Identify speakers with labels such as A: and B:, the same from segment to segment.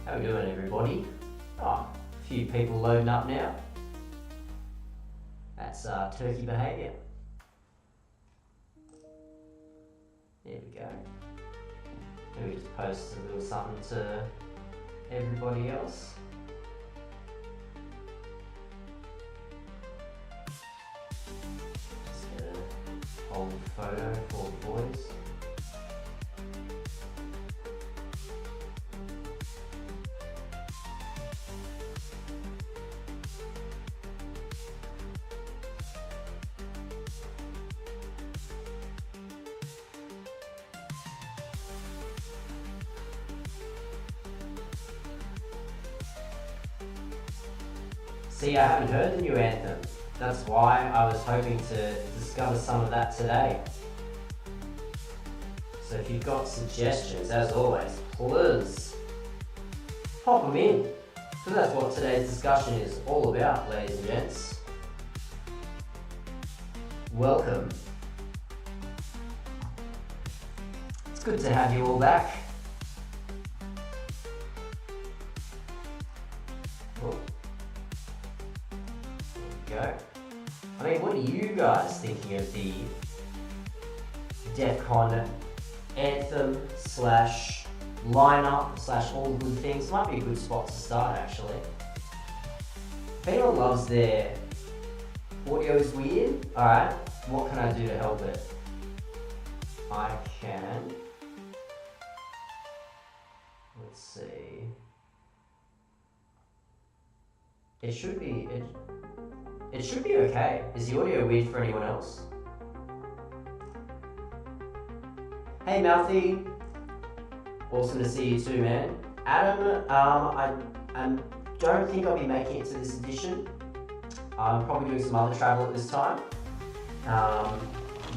A: How we doing, everybody? Oh, a few people loading up now. That's turkey behaviour. There we go. Maybe just post a little something to everybody else. Just get a whole photo for the boys. See, I haven't heard the new anthem. That's why I was hoping to discover some of that today. So if you've got suggestions, as always, please pop them in. Because that's what today's discussion is all about, ladies and gents. Welcome. It's good to have you all back. I mean, what are you guys thinking of the Defqon anthem slash lineup slash all the good things? Might be a good spot to start, actually. If anyone loves their audio is weird, alright, what can I do to help it? I can, let's see, it should be okay. Is the audio weird for anyone else? Hey Mouthy, awesome to see you too, man. Adam, I don't think I'll be making it to this edition. I'm probably doing some other travel at this time,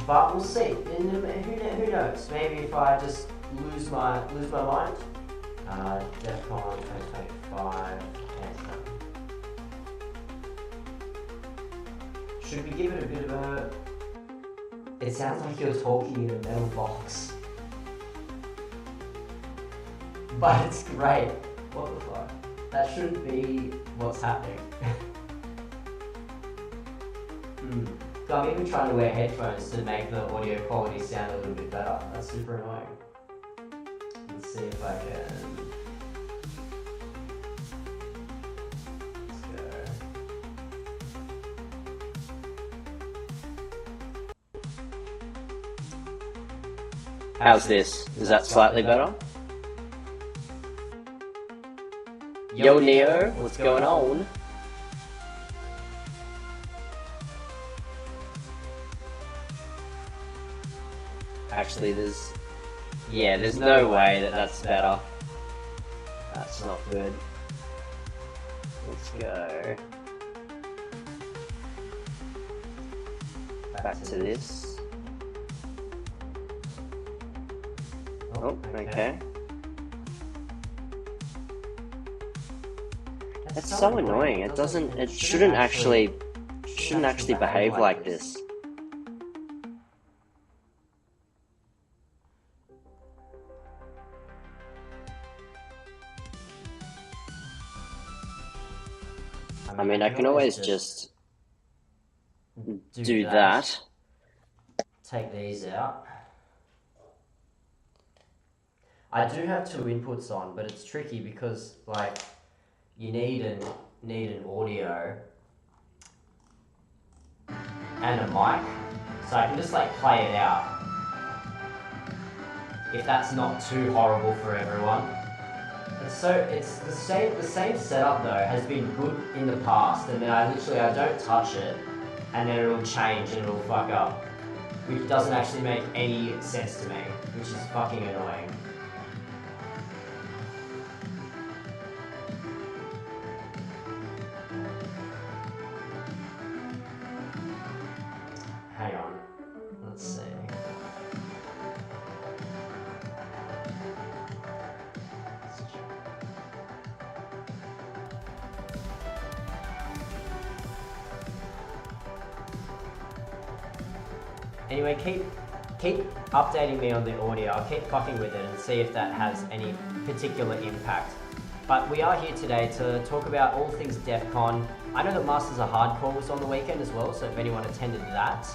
A: but we'll see. And who knows? Maybe if I just lose my mind. Defqon 2025. Should we give it a bit of a... It sounds like you're talking in a metal box. But it's great. What the fuck? That shouldn't be what's happening. So I'm even trying to wear headphones to make the audio quality sound a little bit better. That's super annoying. Let's see if I can...
B: How's this? Is that slightly better? Yo Neo, what's going on? Actually, there's no way that that's better. That's not good. Let's go back to this. Oh, okay. That's so annoying. It shouldn't actually behave like this. I mean, I can always just do that.
A: Take these out. I do have two inputs on, but it's tricky because like you need an audio and a mic, so I can just like play it out. If that's not too horrible for everyone. It's the same setup though has been good in the past, and then I don't touch it, and then it'll change and it'll fuck up, which doesn't actually make any sense to me, which is fucking annoying. Hang on, let's see. Anyway, keep updating me on the audio. I'll keep fucking with it and see if that has any particular impact. But we are here today to talk about all things Defqon. I know the Masters of Hardcore was on the weekend as well, so if anyone attended that,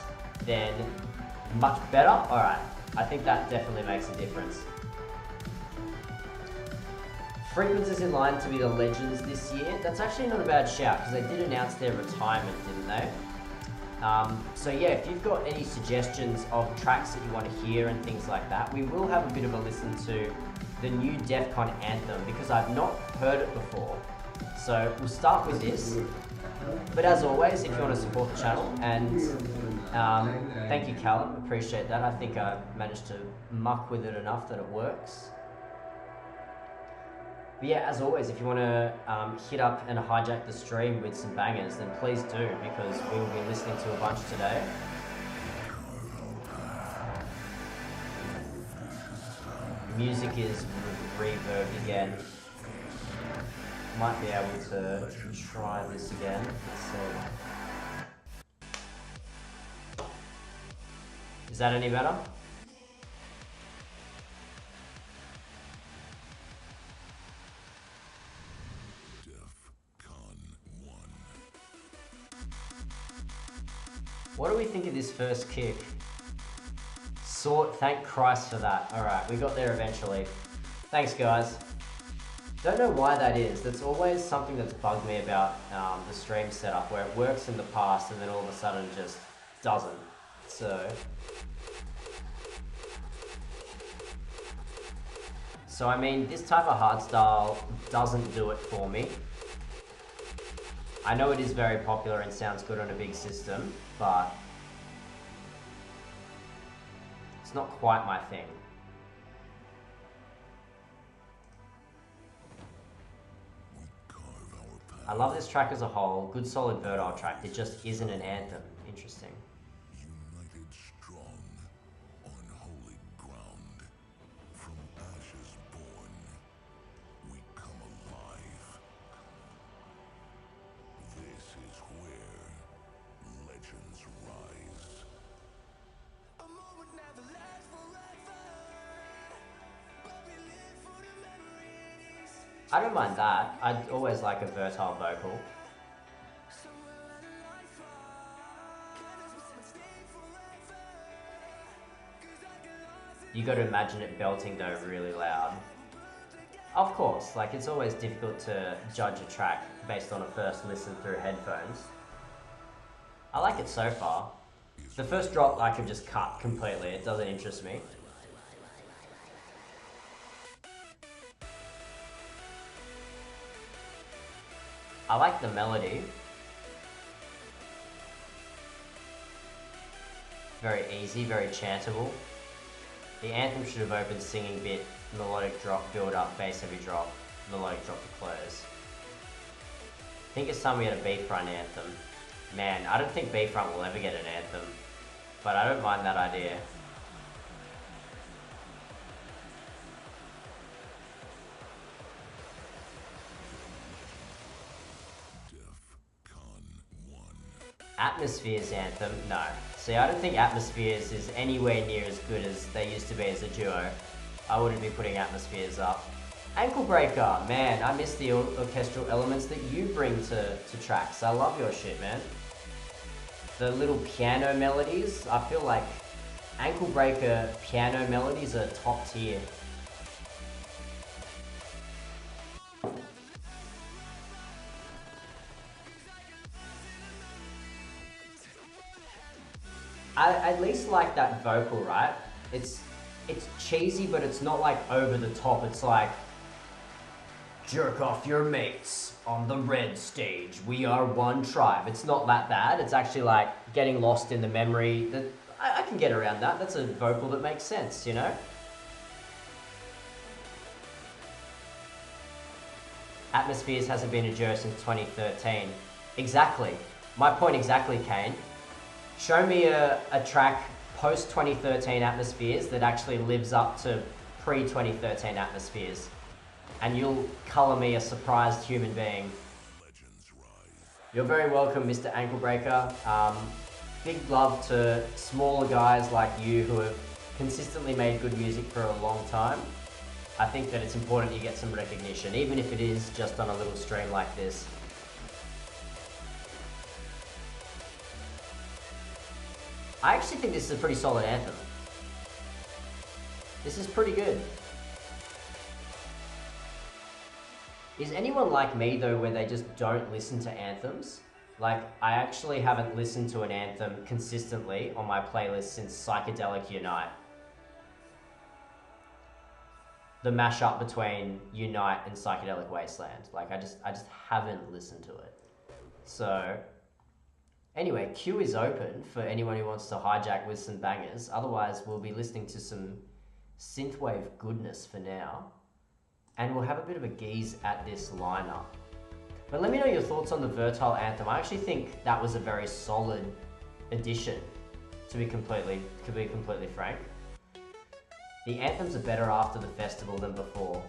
A: then much better. Alright, I think that definitely makes a difference. Frequenz is in line to be the Legends this year. That's actually not a bad shout, because they did announce their retirement, didn't they? So yeah, if you've got any suggestions of tracks that you want to hear and things like that, we will have a bit of a listen to the new Defqon anthem, because I've not heard it before. So we'll start with this. But as always, if you want to support the channel, and thank you Callum, appreciate that. I think I managed to muck with it enough that it works. But yeah, as always, if you want to hit up and hijack the stream with some bangers, then please do, because we will be listening to a bunch today. Music is reverb again. Might be able to try this again. Let's see. Is that any better? What do we think of this first kick? Thank Christ for that. Alright, we got there eventually. Thanks guys. Don't know why that is. That's always something that's bugged me about the stream setup, where it works in the past and then all of a sudden just doesn't. So I mean, this type of hardstyle doesn't do it for me. I know it is very popular and sounds good on a big system, but it's not quite my thing. I love this track as a whole. Good solid Verdal track. It just isn't an anthem. Interesting.
C: United strong on holy ground, from ashes born, we come alive. This is where legends rise. A moment never lasts forever, but we live for the memories.
A: I don't mind that. I always like a versatile vocal. You got to imagine it belting though really loud. Of course, like it's always difficult to judge a track based on a first listen through headphones. I like it so far. The first drop I could just cut completely, it doesn't interest me. I like the melody. Very easy, very chantable. The anthem should have opened singing bit, melodic drop, build up, bass heavy drop, melodic drop to close. I think it's time we had a B-front anthem. Man, I don't think B-front will ever get an anthem, but I don't mind that idea. Atmospheres anthem? No. See, I don't think Atmospheres is anywhere near as good as they used to be as a duo. I wouldn't be putting Atmospheres up. Ankle Breaker, man, I miss the orchestral elements that you bring to tracks. I love your shit, man. The little piano melodies, I feel like Ankle Breaker piano melodies are top tier. I at least like that vocal, right? It's cheesy, but it's not like over the top. It's like, jerk off your mates on the red stage. We are one tribe. It's not that bad. It's actually like getting lost in the memory. That I can get around that. That's a vocal that makes sense, you know? Atmospheres hasn't been a duo since 2013. Exactly. My point exactly, Kane. Show me a track post-2013 Atmospheres that actually lives up to pre-2013 Atmospheres, and you'll colour me a surprised human being. You're very welcome, Mr. Ankle Breaker. Big love to smaller guys like you who have consistently made good music for a long time. I think that it's important you get some recognition, even if it is just on a little stream like this. I actually think this is a pretty solid anthem. This is pretty good. Is anyone like me though, where they just don't listen to anthems? Like, I actually haven't listened to an anthem consistently on my playlist since Psychedelic Unite. The mashup between Unite and Psychedelic Wasteland. Like, I just haven't listened to it. So, anyway, queue is open for anyone who wants to hijack with some bangers. Otherwise, we'll be listening to some synthwave goodness for now. And we'll have a bit of a geeze at this lineup. But let me know your thoughts on the Vertile anthem. I actually think that was a very solid addition, to be completely frank. The anthems are better after the festival than before.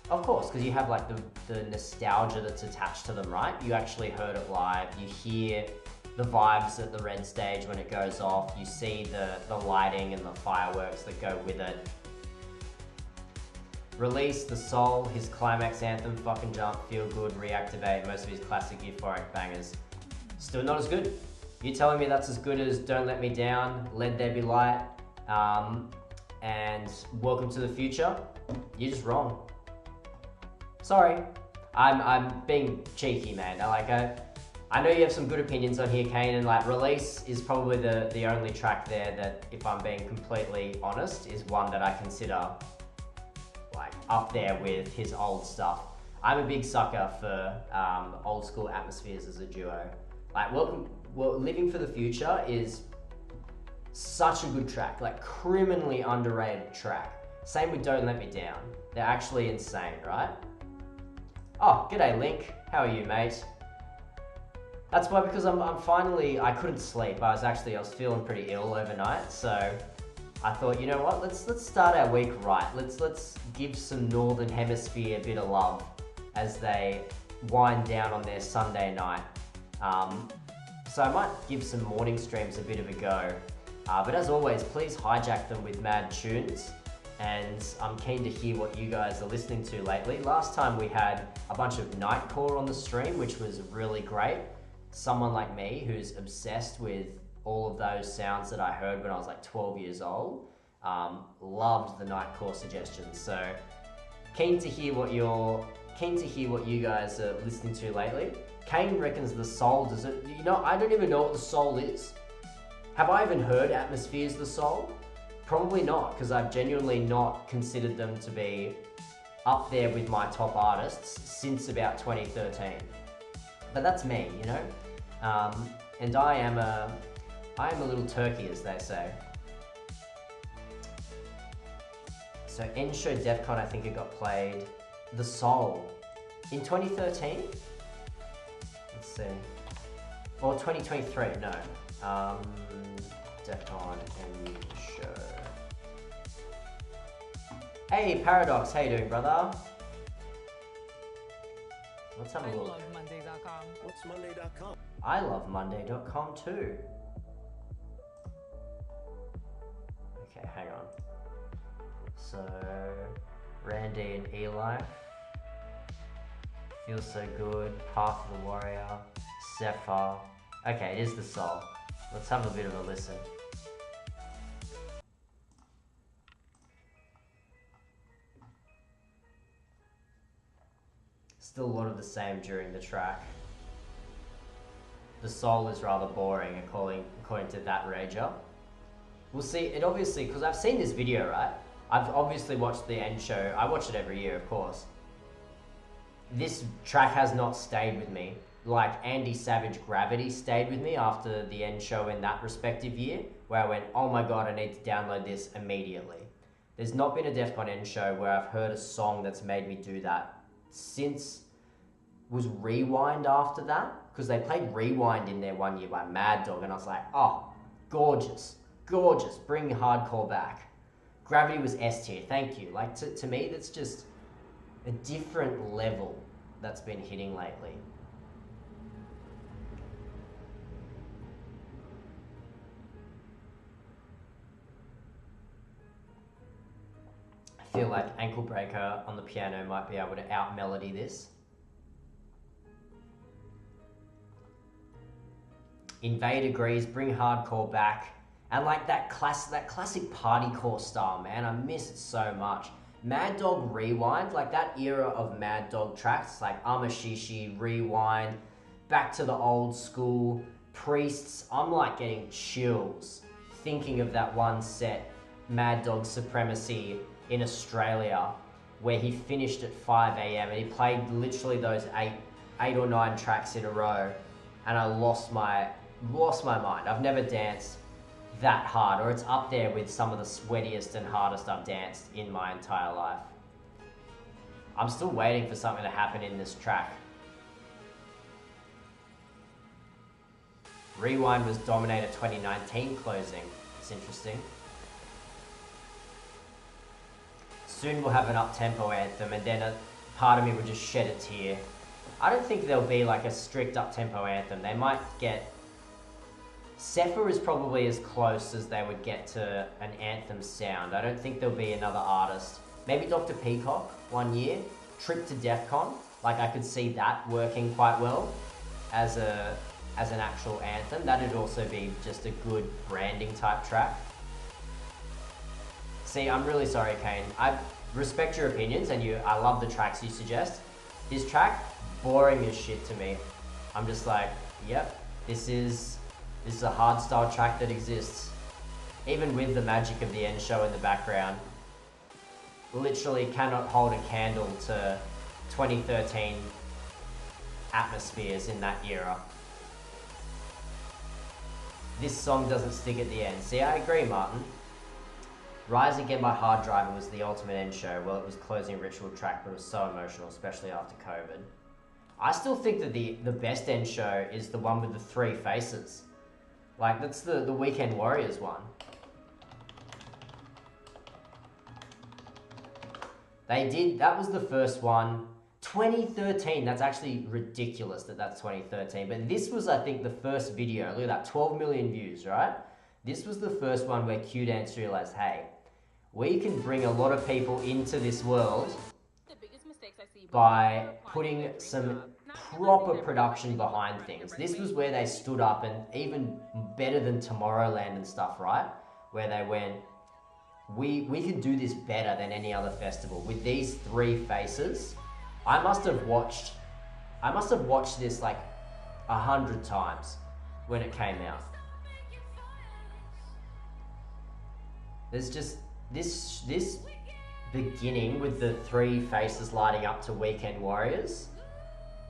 A: Of course, because you have like the nostalgia that's attached to them, right? You actually heard it live, you hear the vibes at the red stage when it goes off, you see the lighting and the fireworks that go with it. Release, The Soul, his climax anthem, Fucking Jump, Feel Good, Reactivate, most of his classic euphoric bangers. Still not as good. You telling me that's as good as Don't Let Me Down, Let There Be Light, and Welcome to the Future? You're just wrong. Sorry. I'm being cheeky, man. I know you have some good opinions on here, Kane, and like Release is probably the only track there that, if I'm being completely honest, is one that I consider like up there with his old stuff. I'm a big sucker for old school atmospheres as a duo. Like Living for the Future is such a good track, like criminally underrated track. Same with Don't Let Me Down. They're actually insane, right? Oh, g'day Link. How are you, mate? That's why, because I couldn't sleep. I was feeling pretty ill overnight, so I thought, you know what, let's start our week right. Let's give some Northern Hemisphere a bit of love as they wind down on their Sunday night. So I might give some morning streams a bit of a go. But as always, please hijack them with mad tunes. And I'm keen to hear what you guys are listening to lately. Last time we had a bunch of nightcore on the stream, which was really great. Someone like me who's obsessed with all of those sounds that I heard when I was like 12 years old, loved the nightcore suggestions. So keen to hear what you guys are listening to lately. Kane reckons The Soul does it. You know, I don't even know what The Soul is. Have I even heard Atmosphere's The Soul? Probably not, because I've genuinely not considered them to be up there with my top artists since about 2013. But that's me, you know? And I am a little turkey, as they say. So End Show Defqon, I think it got played. The Soul. In 2013? Let's see. Or 2023, no. Defqon End Show. Hey Paradox, how you doing, brother? Let's have a look.
D: I love Monday.com.
C: What's Monday.com?
A: I love Monday.com too. Okay, hang on. So, Randy and Eli. Feels So Good, Path of the Warrior, Zephyr. Okay, it is The Soul. Let's have a bit of a listen. Still a lot of the same during the track. The Soul is rather boring according to that rager. We'll see, it obviously, because I've seen this video, right? I've obviously watched the End Show. I watch it every year, of course. This track has not stayed with me. Like Andy Savage Gravity stayed with me after the End Show in that respective year, where I went, oh my god, I need to download this immediately. There's not been a Defqon End Show where I've heard a song that's made me do that since was Rewind after that, because they played Rewind in there one year by Mad Dog, and I was like, oh, gorgeous, gorgeous, bring hardcore back. Gravity was S tier, thank you. Like, to me, that's just a different level that's been hitting lately. I feel like Ankle Breaker on the piano might be able to out-melody this. Invade agrees, bring hardcore back. And like that classic partycore style, man, I miss it so much. Mad Dog Rewind, like that era of Mad Dog tracks, like Amashishi, Rewind, back to the old school, Priests, I'm like getting chills thinking of that one set, Mad Dog Supremacy in Australia, where he finished at 5 a.m. and he played literally those eight or nine tracks in a row, and I lost my mind. I've never danced that hard, or it's up there with some of the sweatiest and hardest I've danced in my entire life. I'm still waiting for something to happen in this track. Rewind was Dominator 2019 closing. It's interesting. Soon we'll have an up-tempo anthem, and then a part of me would just shed a tear. I don't think there'll be like a strict up-tempo anthem. They might get... Sepher is probably as close as they would get to an anthem sound. I don't think there'll be another artist. Maybe Dr. Peacock one year. Trip to Defqon. Like I could see that working quite well as an actual anthem. That'd also be just a good branding type track. See, I'm really sorry, Kane. I respect your opinions and I love the tracks you suggest. This track, boring as shit to me. I'm just like, yep, this is a hardstyle track that exists. Even with the magic of the end show in the background, literally cannot hold a candle to 2013 atmospheres in that era. This song doesn't stick at the end. See, I agree, Martin. Rise Again by Hard Driver was the ultimate end show. Well, it was closing a ritual track, but it was so emotional, especially after COVID. I still think that the best end show is the one with the three faces. Like, that's the Weekend Warriors one. That was the first one. 2013, that's actually ridiculous that that's 2013. But this was, I think, the first video. Look at that, 12 million views, right? This was the first one where Q-Dance realized, hey, we can bring a lot of people into this world by putting some proper production behind things. This was where they stood up, and even better than Tomorrowland and stuff, right? Where they went, we can do this better than any other festival with these three faces. I must have watched this like 100 times when it came out. There's just this beginning with the three faces lighting up to Weekend Warriors.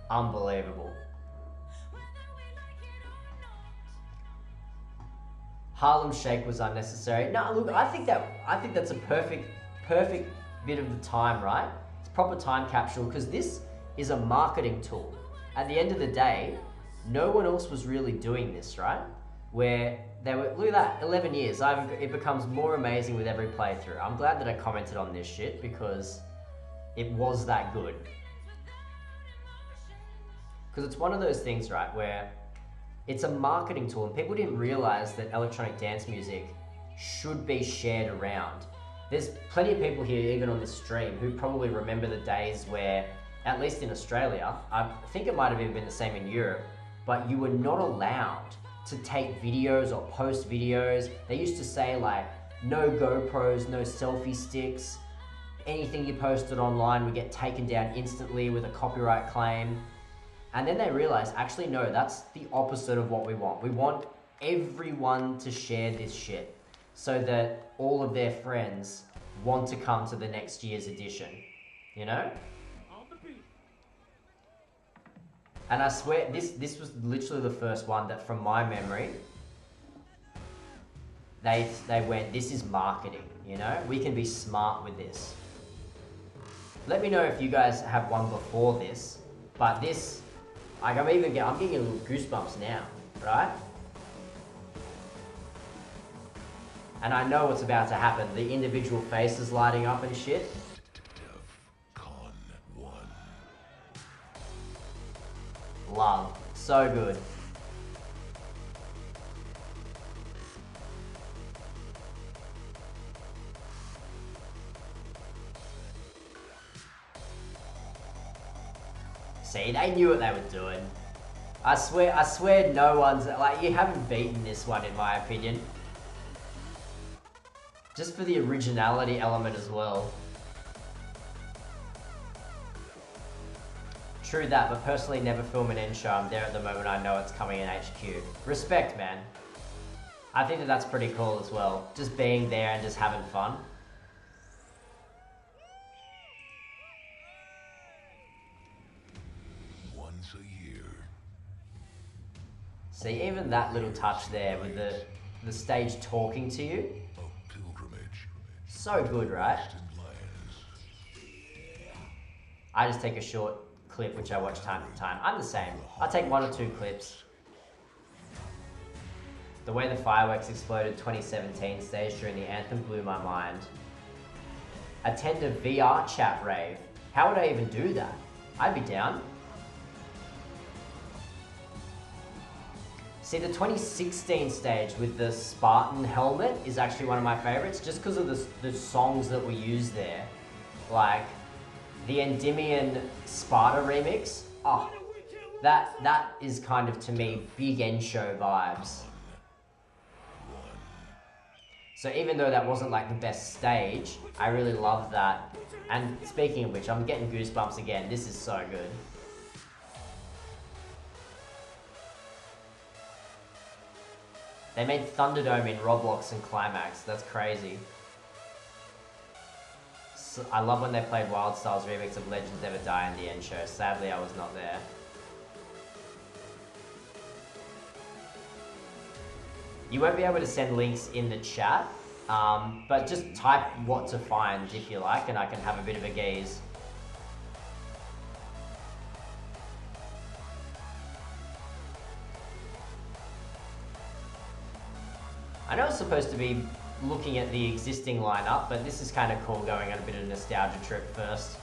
A: Unbelievable. Harlem Shake was unnecessary. No, look, I think that's a perfect bit of the time, right? It's proper time capsule, because this is a marketing tool. At the end of the day, no one else was really doing this, right? Where they were, look at that, 11 years. It becomes more amazing with every playthrough. I'm glad that I commented on this shit because it was that good. Because it's one of those things, right, where it's a marketing tool, and people didn't realize that electronic dance music should be shared around. There's plenty of people here, even on the stream, who probably remember the days where, at least in Australia, I think it might have even been the same in Europe, but you were not allowed to take videos or post videos. They used to say like, no GoPros, no selfie sticks. Anything you posted online would get taken down instantly with a copyright claim. And then they realized, actually no, that's the opposite of what we want. We want everyone to share this shit so that all of their friends want to come to the next year's edition, you know? And I swear, this was literally the first one that, from my memory, they went, this is marketing, you know? We can be smart with this. Let me know if you guys have one before this, but this, like I'm getting a little goosebumps now, right? And I know what's about to happen. The individual faces lighting up and shit.
C: Defqon 1.
A: Love. So good. See, they knew what they were doing. I swear no one's, like, you haven't beaten this one in my opinion. Just for the originality element as well. True that, but personally never film an end show. I'm there at the moment, I know it's coming in HQ. Respect, man. I think that that's pretty cool as well. Just being there and just having fun.
C: Once a year.
A: See, even that little touch there with the stage talking to you.
C: A pilgrimage.
A: So good, right?
C: Distant lands.
A: I just take a short clip which I watch time to time. I'm the same. I take 1 or 2 clips. The way the fireworks exploded 2017 stage during the anthem blew my mind. Attend a VR chat rave. How would I even do that? I'd be down. See, the 2016 stage with the Spartan helmet is actually one of my favorites, just because of the songs that were used there. Like, the Endymion Sparta remix. Oh, that is kind of, to me, big end show vibes. So even though that wasn't like the best stage, I really love that. And speaking of which, I'm getting goosebumps again. This is so good. They made Thunderdome in Roblox and Climax. That's crazy. So, I love when they played Wild Styles remix of Legends Never Die in the end show. Sadly, I was not there. You won't be able to send links in the chat, but just type what to find if you like, and I can have a bit of a gaze. I know it's supposed to be looking at the existing lineup, but this is kind of cool going on a bit of a nostalgia trip first.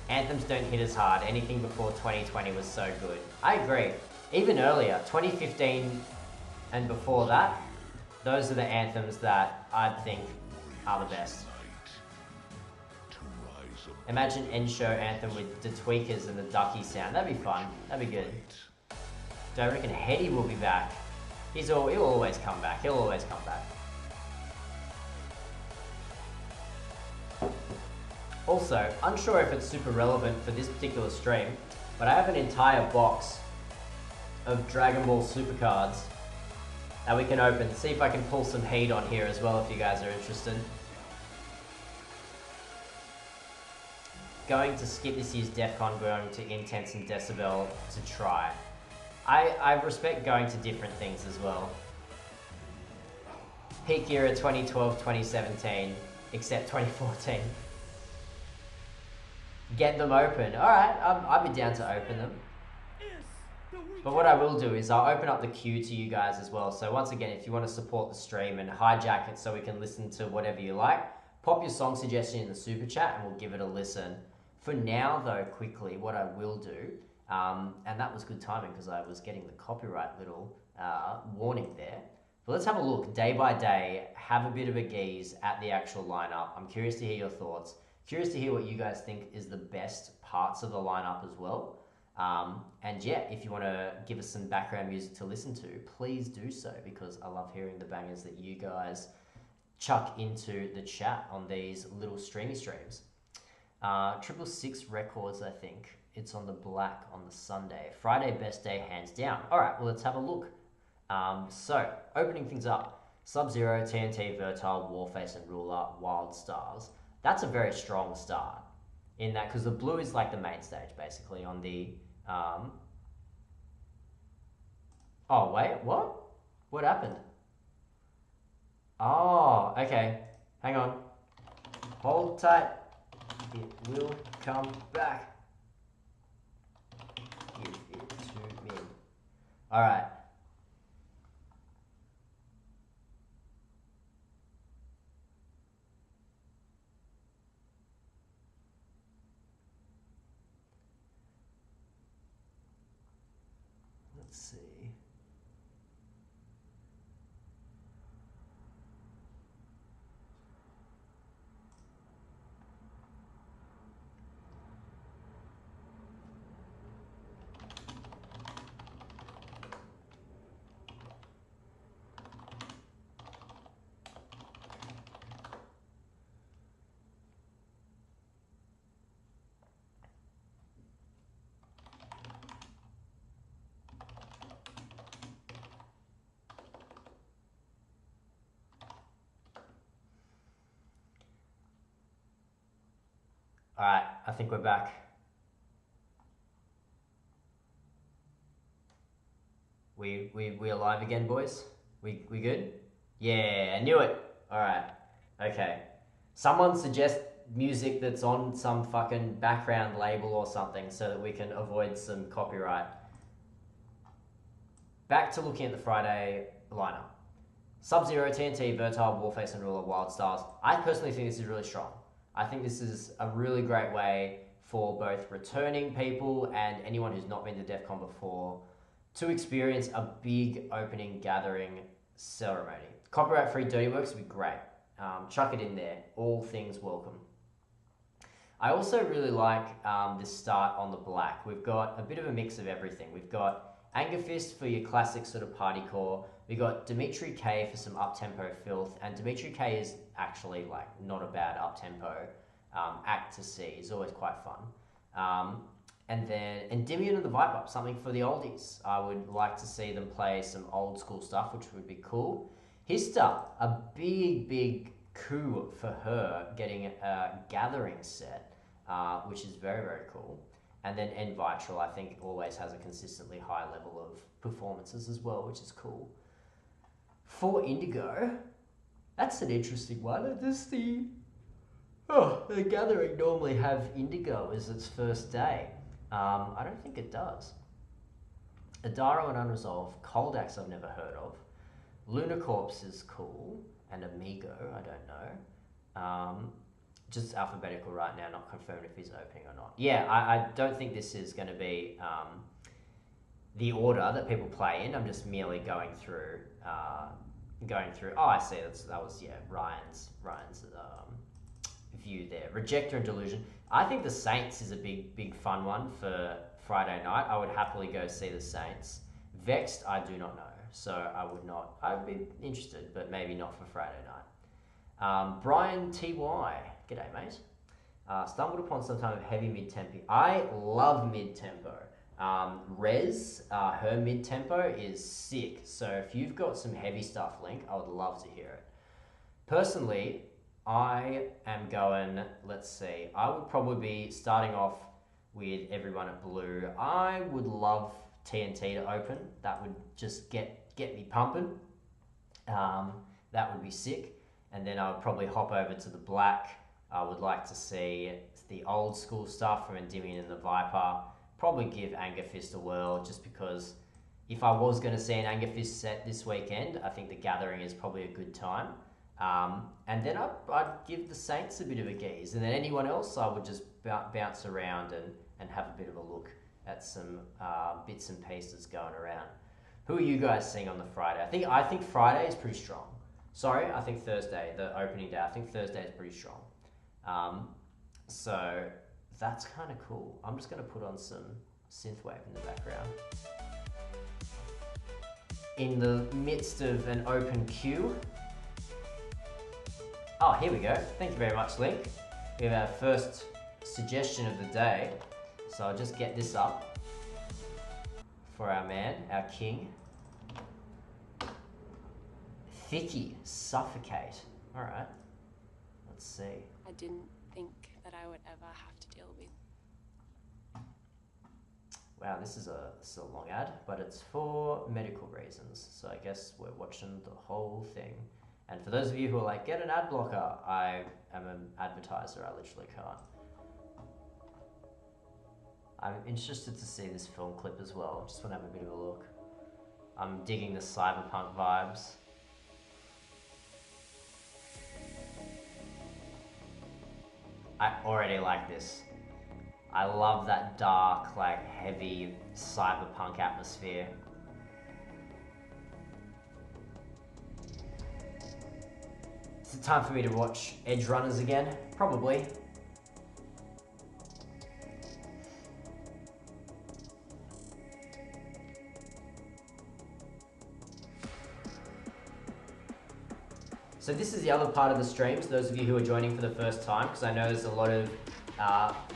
A: Anthems don't hit as hard. Anything before 2020 was so good. I agree. Even earlier, 2015 and before that, those are the anthems that I think are the best. Imagine end show anthem with the tweakers and the ducky sound. That'd be fun. That'd be good. Do I reckon Hetty will be back? He'll always come back. He'll always come back. Also, unsure if it's super relevant for this particular stream, but I have an entire box of Dragon Ball Super cards that we can open. See if I can pull some heat on here as well if you guys are interested. Going to skip this year's Defqon, going to Intense and Decibel to try. I respect going to different things as well. Peak era 2012, 2017, except 2014. Get them open. Alright, I'd be down to open them. But what I will do is I'll open up the queue to you guys as well. So once again, if you want to support the stream and hijack it so we can listen to whatever you like, pop your song suggestion in the super chat and we'll give it a listen. For now though, quickly, what I will do, and that was good timing because I was getting the copyright little warning there. But let's have a look day by day, have a bit of a gaze at the actual lineup. I'm curious to hear your thoughts. Curious to hear what you guys think is the best parts of the lineup as well. And yeah, if you want to give us some background music to listen to, please do so, because I love hearing the bangers that you guys chuck into the chat on these little streamy streams. 666 Records, I think. It's on the black on the Sunday. Friday, best day, hands down. All right, well, let's have a look. So, opening things up. Sub-Zero, TNT, Vertile, Warface, and Ruler, Wild Stars. That's a very strong start in that, because the blue is like the main stage, basically, on the... Oh, wait, what? What happened? Oh, okay. Hang on. Hold tight. It will come back. Give it to me. Alright. Let's see. Alright, I think we're back. We alive again, boys? We good? Yeah, I knew it. Alright. Okay. Someone suggest music that's on some fucking background label or something so that we can avoid some copyright. Back to looking at the Friday lineup. Sub-Zero, TNT, Vertile, Warface, and Ruler, Wild Stars. I personally think this is really strong. I think this is a really great way for both returning people and anyone who's not been to Defqon before to experience a big opening gathering ceremony. Copyright-free Dirty Works would be great. Chuck it in there. All things welcome. I also really like this start on the black. We've got a bit of a mix of everything. We've got Anger Fist for your classic sort of party core. We got Dimitri K for some up-tempo filth, and Dimitri K is actually like not a bad up-tempo act to see. It's always quite fun. And Endymion and the Viper, something for the oldies. I would like to see them play some old school stuff, which would be cool. Hista, a big coup for her getting a gathering set, which is very cool. And then End Vitral, I think, always has a consistently high level of performances as well, which is cool. For Indigo, that's an interesting one. The gathering normally have Indigo as its first day. I don't think it does. Adaro and Unresolved, Coldax I've never heard of. Lunacorpse is cool, and Amigo, I don't know. Just alphabetical right now, not confirmed if he's opening or not. Yeah, I don't think this is going to be the order that people play in. I'm just merely going through. Oh, I see. That was Ryan's view there. Rejector and Delusion. I think the Saints is a big fun one for Friday night. I would happily go see the Saints. Vexed, I do not know, so I would not. I'd be interested, but maybe not for Friday night. Brian T.Y. G'day, mate. Stumbled upon some type of heavy mid-tempo. I love mid-tempo. Rez, her mid-tempo is sick. So if you've got some heavy stuff, Link, I would love to hear it. Personally, I am going, let's see, I would probably be starting off with everyone at blue. I would love TNT to open. That would just get me pumping. That would be sick. And then I would probably hop over to the black. I would like to see the old school stuff from Endymion and the Viper. Probably give Anger Fist a whirl, just because if I was going to see an Anger Fist set this weekend, I think the gathering is probably a good time. And then I'd give the Saints a bit of a gaze. And then anyone else, I would just bounce around and have a bit of a look at some bits and pieces going around. Who are you guys seeing on the Friday? I think Friday is pretty strong. Sorry, I think Thursday, the opening day, I think Thursday is pretty strong. So that's kind of cool. I'm just going to put on some synthwave in the background. In the midst of an open queue. Oh, here we go. Thank you very much, Link. We have our first suggestion of the day. So I'll just get this up for our man, our king. Thicky, Suffocate. All right. Let's see.
D: I didn't think that I would ever have to deal with.
A: Wow, this is a long ad, but it's for medical reasons. So I guess we're watching the whole thing. And for those of you who are like, get an ad blocker, I am an advertiser. I literally can't. I'm interested to see this film clip as well. Just want to have a bit of a look. I'm digging the cyberpunk vibes. I already like this. I love that dark, like heavy cyberpunk atmosphere. Is it time for me to watch Edge Runners again? Probably. So this is the other part of the streams, those of you who are joining for the first time, because I know there's a lot of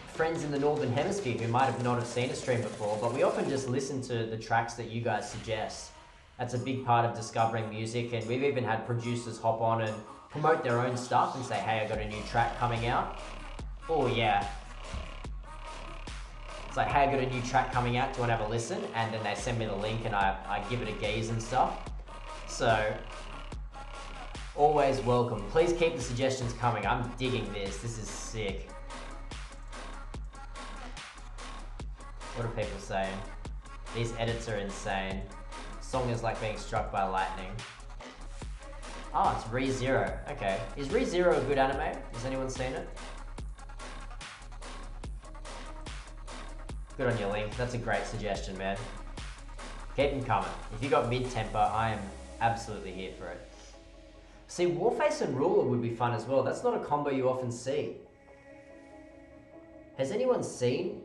A: friends in the Northern Hemisphere who might have not have seen a stream before, but we often just listen to the tracks that you guys suggest. That's a big part of discovering music, and we've even had producers hop on and promote their own stuff and say, hey, I got a new track coming out. Oh yeah, It's like, hey, I got a new track coming out, do you want to have a listen? And then they send me the link and I give it a gaze and stuff. So, always welcome. Please keep the suggestions coming. I'm digging this. This is sick. What are people saying? These edits are insane. Song is like being struck by lightning. Oh, it's ReZero. Okay. Is ReZero a good anime? Has anyone seen it? Good on your Link. That's a great suggestion, man. Keep them coming. If you got mid-temper, I am absolutely here for it. See, Warface and Ruler would be fun as well. That's not a combo you often see. Has anyone seen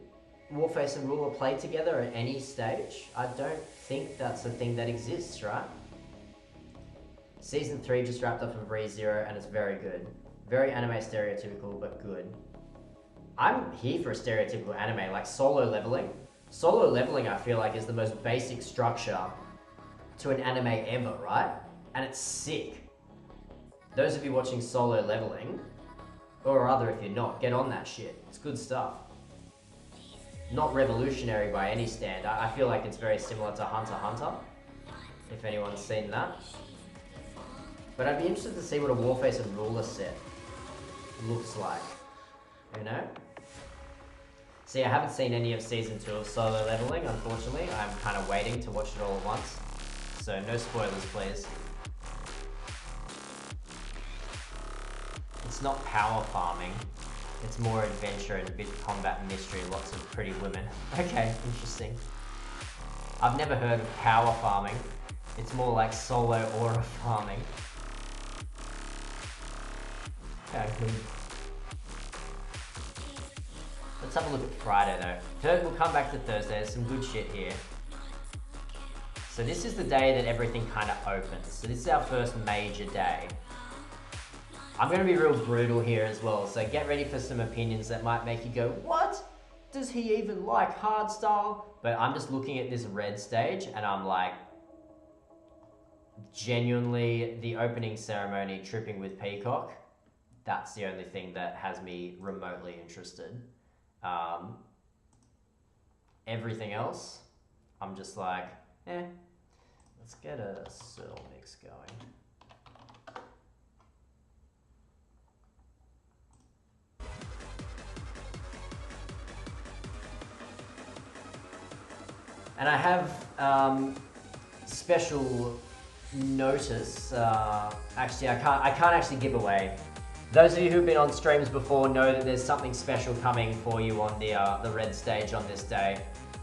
A: Warface and Ruler play together at any stage? I don't think that's a thing that exists, right? Season 3 just wrapped up of ReZero and it's very good. Very anime stereotypical, but good. I'm here for a stereotypical anime, like Solo Leveling. Solo Leveling, I feel like, is the most basic structure to an anime ever, right? And it's sick. Those of you watching Solo Leveling, or other if you're not, get on that shit. It's good stuff. Not revolutionary by any stand. I feel like it's very similar to Hunter x Hunter, if anyone's seen that. But I'd be interested to see what a Warface and Ruler set looks like, you know? See, I haven't seen any of Season 2 of Solo Leveling, unfortunately. I'm kind of waiting to watch it all at once. So no spoilers, please. It's not power farming. It's more adventure and a bit of combat and mystery, lots of pretty women. Okay, interesting. I've never heard of power farming. It's more like solo aura farming. Okay, good. Let's have a look at Friday though. We'll come back to Thursday, there's some good shit here. So this is the day that everything kind of opens. So this is our first major day. I'm going to be real brutal here as well, so get ready for some opinions that might make you go, what? Does he even like hardstyle? But I'm just looking at this red stage and I'm like, genuinely the opening ceremony, Tripping with Peacock, that's the only thing that has me remotely interested. Everything else, I'm just like, let's get a Searle mix going. And I have special notice. Actually, I can't actually give away. Those of you who've been on streams before know that there's something special coming for you on the red stage on this day.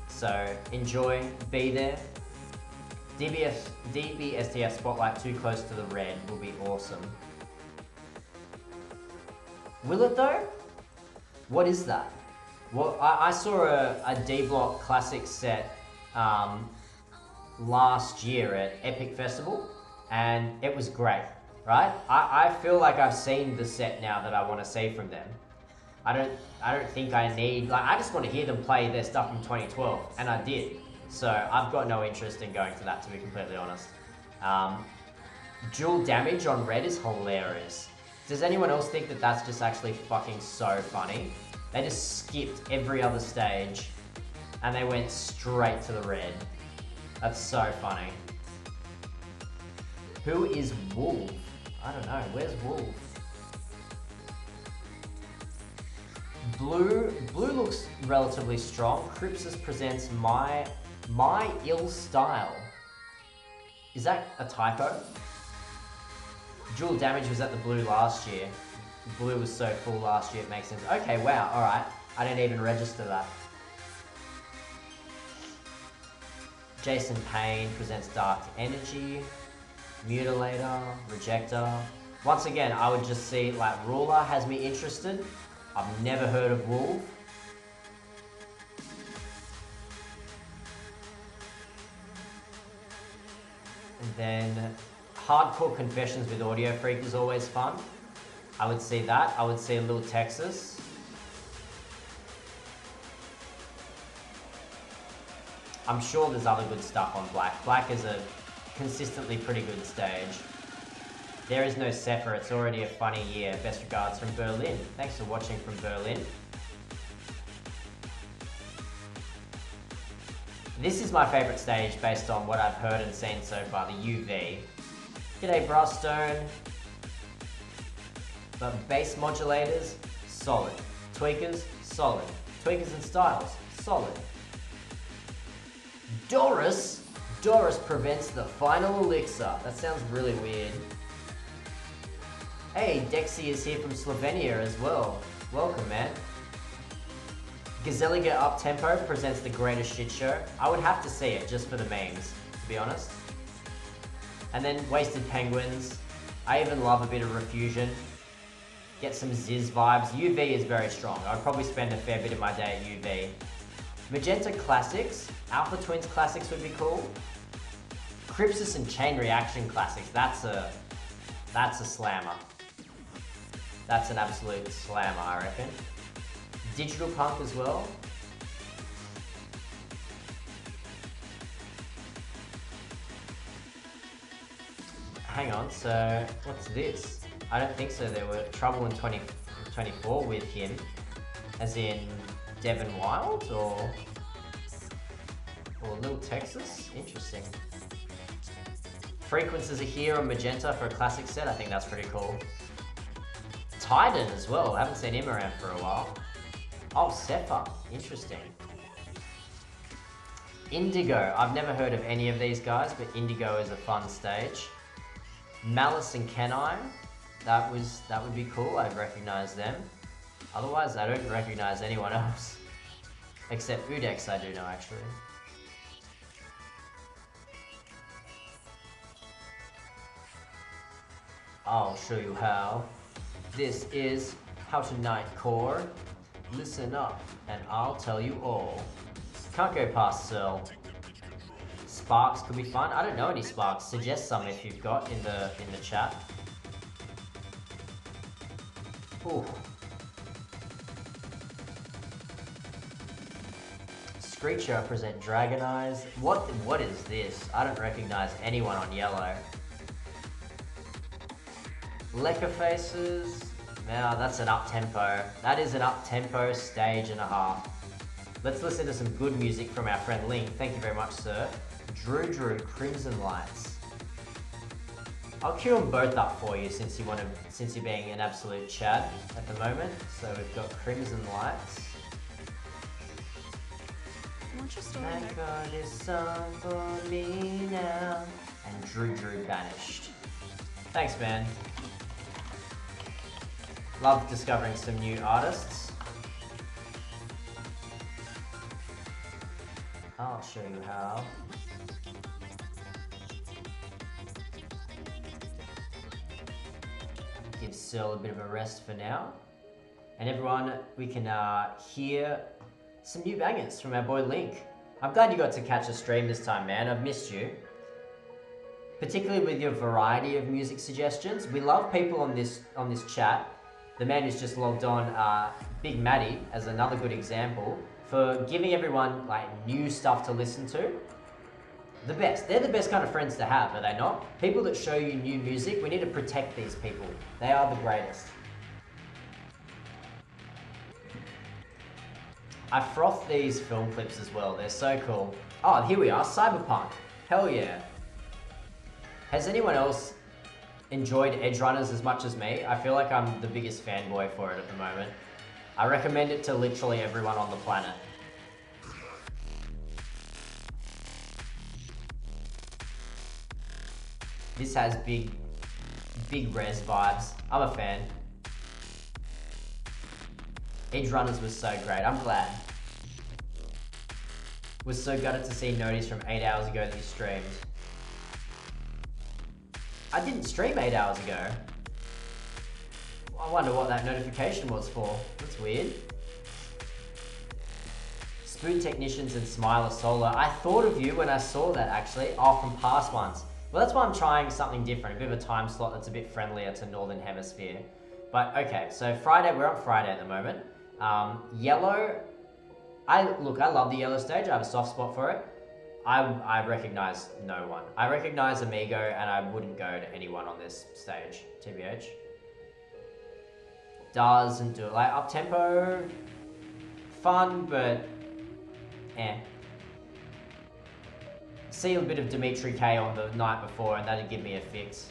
A: So enjoy, be there. DBSTF Spotlight too close to the red will be awesome. Will it though? What is that? Well, I saw a D-Block Classic set last year at Epic Festival and it was great, right? I feel like I've seen the set now that I want to see from them. I don't think I need, like, I just want to hear them play their stuff from 2012 and I did. So I've got no interest in going to that, to be completely honest. Dual damage on red is hilarious. Does anyone else think that that's just actually fucking so funny? They just skipped every other stage and they went straight to the red. That's so funny. Who is Wolf? I don't know, where's Wolf? Blue looks relatively strong. Crypsis presents my ill style. Is that a typo? Dual damage was at the blue last year. Blue was so full last year, it makes sense. Okay, wow, alright. I didn't even register that. Jason Payne presents Dark Energy, Mutilator, Rejector. Once again, I would just see, like, Ruler has me interested. I've never heard of Wolf. And then Hardcore Confessions with Audio Freak is always fun. I would see that. I would see a little Texas. I'm sure there's other good stuff on Black. Black is a consistently pretty good stage. There is no Sepher, it's already a funny year. Best regards from Berlin. Thanks for watching from Berlin. This is my favourite stage based on what I've heard and seen so far, the UV. G'day Brustone. But bass modulators, solid. Tweakers, solid. Tweakers and styles, solid. Doris prevents the final elixir. That sounds really weird. Hey, Dexy is here from Slovenia as well. Welcome, man. Gazeliga Up Tempo presents the greatest shit show. I would have to see it just for the memes, to be honest. And then Wasted Penguins. I even love a bit of Refusion. Get some Ziz vibes. UV is very strong. I'd probably spend a fair bit of my day at UV. Magenta Classics. Alpha Twins Classics would be cool. Crypsis and Chain Reaction Classics. That's a slammer. That's an absolute slammer, I reckon. Digital Punk as well. Hang on, so what's this? I don't think so. There were Trouble in 2024 with him, as in Devin Wild or Little Texas. Interesting. Frequencies are here on Magenta for a classic set. I think that's pretty cool. Titan as well. I haven't seen him around for a while. Oh, Sepha. Interesting. Indigo. I've never heard of any of these guys, but Indigo is a fun stage. Malice and Kenai. That would be cool. I'd recognize them. Otherwise, I don't recognize anyone else. Except Udex, I do know actually. I'll show you how. This is How to Nightcore. Listen up, and I'll tell you all. Can't go past Searle. Sparks could be fun. I don't know any Sparks. Suggest some if you've got in the chat. Ooh. Screecher present Dragon Eyes. What is this? I don't recognize anyone on yellow. Lecker Faces. Now that's an up-tempo. That is an up-tempo stage and a half. Let's listen to some good music from our friend Link. Thank you very much, sir. Drew, Crimson Lights. I'll queue them both up for you since you're being an absolute Chad at the moment. So we've got Crimson Lights. Thank God this song for me now. And Drew Banished. Thanks, man. Love discovering some new artists. I'll show you how. Give Searle a bit of a rest for now. And everyone, we can hear some new bangers from our boy Link. I'm glad you got to catch a stream this time, man. I've missed you. Particularly with your variety of music suggestions. We love people on this chat. The man who's just logged on, Big Matty, as another good example, for giving everyone like new stuff to listen to. The best. They're the best kind of friends to have, are they not? People that show you new music, we need to protect these people. They are the greatest. I froth these film clips as well. They're so cool. Oh, here we are, Cyberpunk. Hell yeah. Has anyone else enjoyed Edge Runners as much as me? I feel like I'm the biggest fanboy for it at the moment. I recommend it to literally everyone on the planet. This has big res vibes. I'm a fan. Edge Runners was so great. I'm glad. Was so gutted to see notice from 8 hours ago that you streamed. I didn't stream 8 hours ago. I wonder what that notification was for. That's weird. Spoon Technicians and Smiler Solo. I thought of you when I saw that actually. Oh, from past ones. Well, that's why I'm trying something different. A bit of a time slot that's a bit friendlier to Northern Hemisphere. But okay, so Friday, we're on Friday at the moment. Yellow. I love the yellow stage. I have a soft spot for it. I recognize no one. I recognize Amigo, and I wouldn't go to anyone on this stage, TBH. Doesn't do it. Like, up-tempo, fun, but eh. see a bit of Dimitri K on the night before and that'd give me a fix.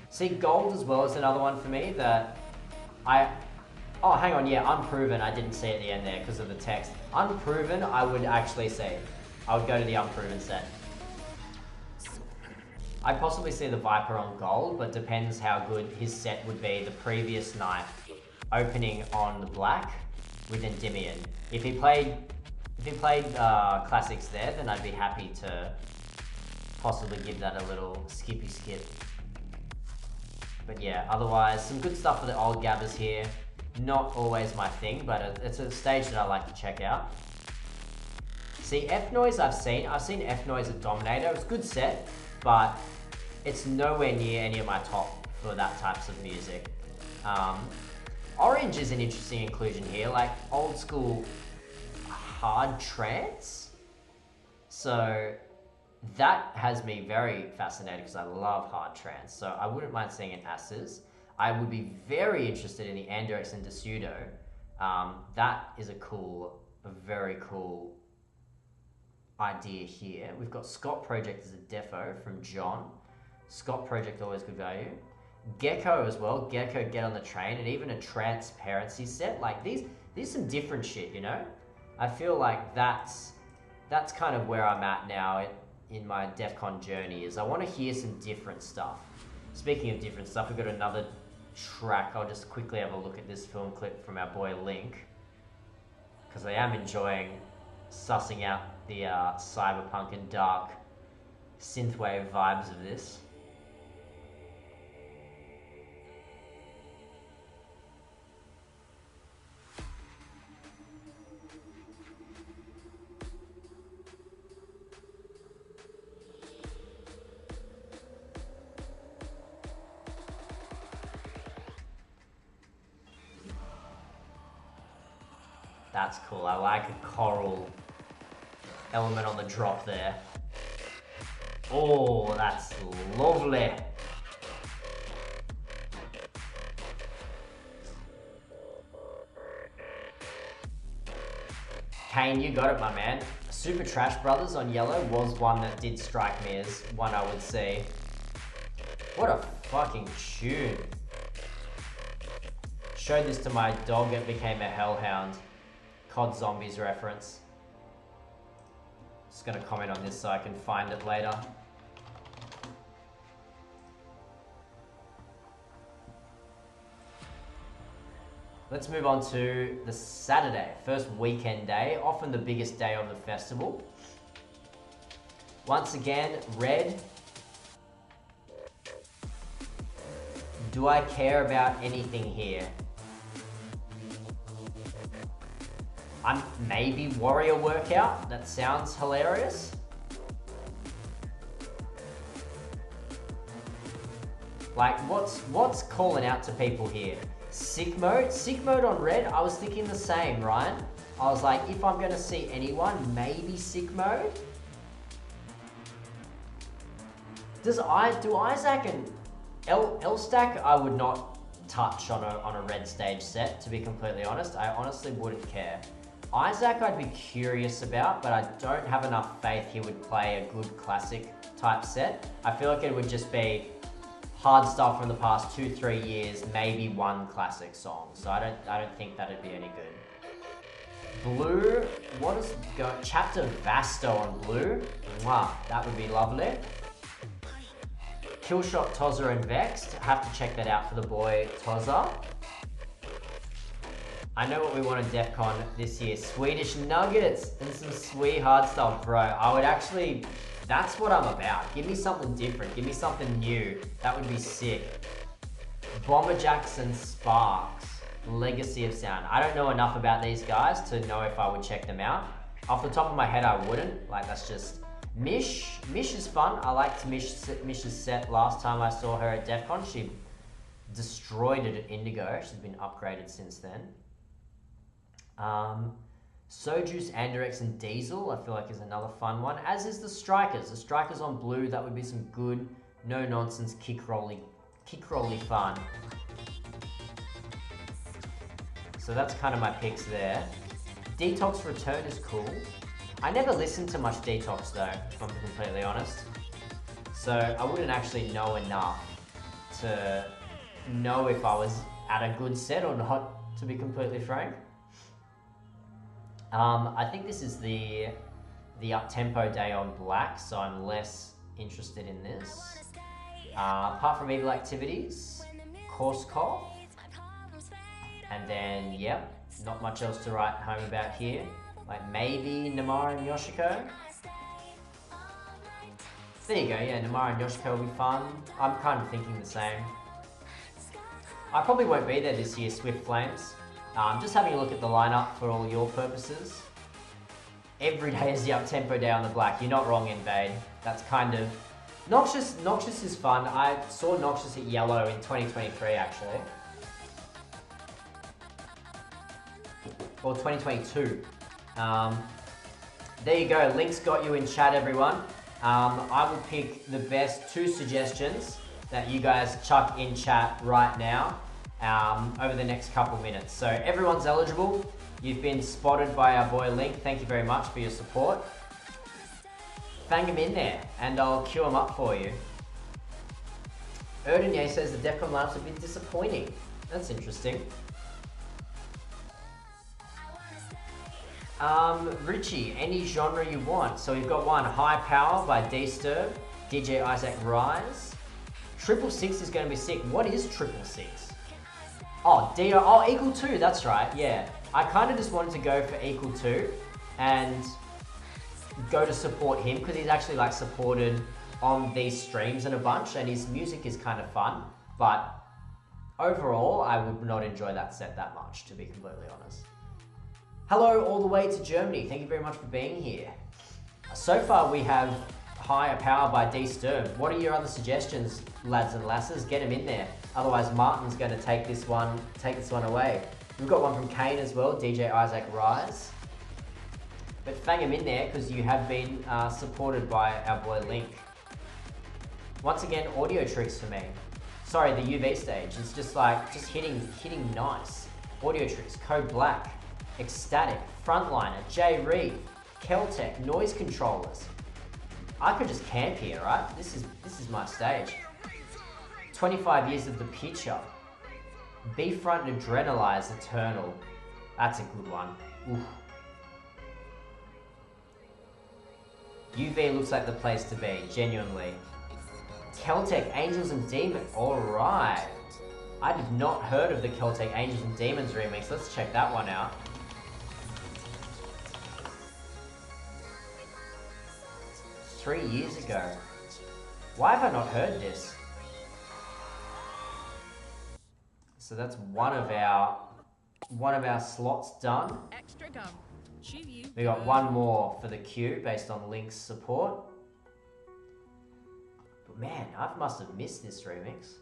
A: See, gold as well is another one for me that oh, hang on, yeah, Unproven, I didn't see at the end there because of the text. Unproven, I would actually see. I would go to the Unproven set. I'd possibly see the Viper on gold, but depends how good his set would be the previous night, opening on the black with Endymion. If he played classics there, then I'd be happy to possibly give that a little skippy skip. But yeah, otherwise, some good stuff for the old gabbers here. Not always my thing, but it's a stage that I like to check out. See, F-Noise I've seen F-Noise at Dominator. It's a good set, but it's nowhere near any of my top for that types of music. Orange is an interesting inclusion here, like old school hard trance. So that has me very fascinated because I love hard trance. So I wouldn't mind seeing an Asses. I would be very interested in the Andrex and Desudo. That is a very cool idea here. We've got Scott Project as a defo from John. Scott Project, always good value. Gecko as well. Gecko, Get on the Train, and even a Transparency set. Like these some different shit, you know? I feel like that's kind of where I'm at now in my Defqon journey, is I want to hear some different stuff. Speaking of different stuff, we've got another track. I'll just quickly have a look at this film clip from our boy Link, because I am enjoying sussing out the cyberpunk and dark synthwave vibes of this. That's cool. I like a choral element on the drop there. Oh, that's lovely. Kane, you got it, my man. Super Trash Brothers on yellow was one that did strike me as one I would see. What a fucking tune. Showed this to my dog, it became a hellhound. COD Zombies reference. Just gonna comment on this so I can find it later. Let's move on to the Saturday, first weekend day, often the biggest day of the festival. Once again, red. Do I care about anything here? Maybe Warrior Workout, that sounds hilarious. Like, what's calling out to people here? Sick mode? Sick mode on red? I was thinking the same, Ryan. I was like, if I'm gonna see anyone, maybe sick mode? Do Isaac and L-Stack I would not touch on a red stage set, to be completely honest. I honestly wouldn't care. Isaac I'd be curious about, but I don't have enough faith he would play a good classic type set. I feel like it would just be hard stuff from the past 2-3 years, maybe one classic song. So I don't think that'd be any good. Blue, what is going? Chapter Vasto on blue. Mwah, that would be lovely. Killshot, Tozza and Vexed. Have to check that out for the boy Tozza. I know what we want in Defqon this year. Swedish nuggets and some sweet hard stuff, bro. I would actually, that's what I'm about. Give me something different. Give me something new. That would be sick. Bomber Jackson Sparks. Legacy of Sound. I don't know enough about these guys to know if I would check them out. Off the top of my head, I wouldn't. Like, that's just... Mish is fun. I liked Mish's set last time I saw her at Defqon. She destroyed it at Indigo. She's been upgraded since then. Sojuice, Anderex, and Diesel, I feel like is another fun one, as is the Strikers. The Strikers on blue, that would be some good, no-nonsense, kick-rolly fun. So that's kind of my picks there. Detox Return is cool. I never listened to much Detox though, if I'm completely honest. So I wouldn't actually know enough to know if I was at a good set or not, to be completely frank. I think this is the up-tempo day on black, so I'm less interested in this. Apart from Evil Activities, Korskov, and then, yep, not much else to write home about here. Like maybe Namara and Yoshiko. There you go, yeah, Namara and Yoshiko will be fun. I'm kind of thinking the same. I probably won't be there this year, Swift Flames. Just having a look at the lineup for all your purposes. Every day is the up-tempo day on the black. You're not wrong, Invade. That's kind of... Noxious is fun. I saw Noxious at Yellow in 2023, actually. Or 2022. There you go. Link's got you in chat, everyone. I will pick the best 2 suggestions that you guys chuck in chat right now over the next couple minutes. So everyone's eligible. You've been spotted by our boy Link. Thank you very much for your support. Fang him in there and I'll queue him up for you. Erdonye says the Defqon lineup's a bit disappointing. That's interesting. Richie, any genre you want. So we've got one, High Power by Disturb, DJ Isaac Rise. 666 is going to be sick. What is 666? Oh, Dio, oh, Equal 2, that's right, yeah. I kind of just wanted to go for Equal 2 and go to support him because he's actually like supported on these streams and a bunch and his music is kind of fun. But overall, I would not enjoy that set that much, to be completely honest. Hello all the way to Germany. Thank you very much for being here. So far we have Higher Power by Disturb. What are your other suggestions, lads and lasses? Get them in there. Otherwise Martin's going to take this one away. We've got one from Kane as well, DJ Isaac Rise. But fang him in there because you have been supported by our boy Link. Once again, audio tricks for me. Sorry, the UV stage. It's just like, just hitting nice. Audio tricks, Code Black, Ecstatic, Frontliner, J Rave, Keltec, Noise Controllers. I could just camp here, right? This is my stage. 25 Years of the Picture. B-Front and Adrenalize Eternal. That's a good one. Oof. UV looks like the place to be, genuinely. Keltec, Angels and Demons. Alright. I did not heard of the Keltec Angels and Demons remix. Let's check that one out. Three years ago. Why have I not heard this? So that's one of our slots done.
E: Extra gum.
A: We got one more for the queue based on Link's support. But man, I must have missed this remix.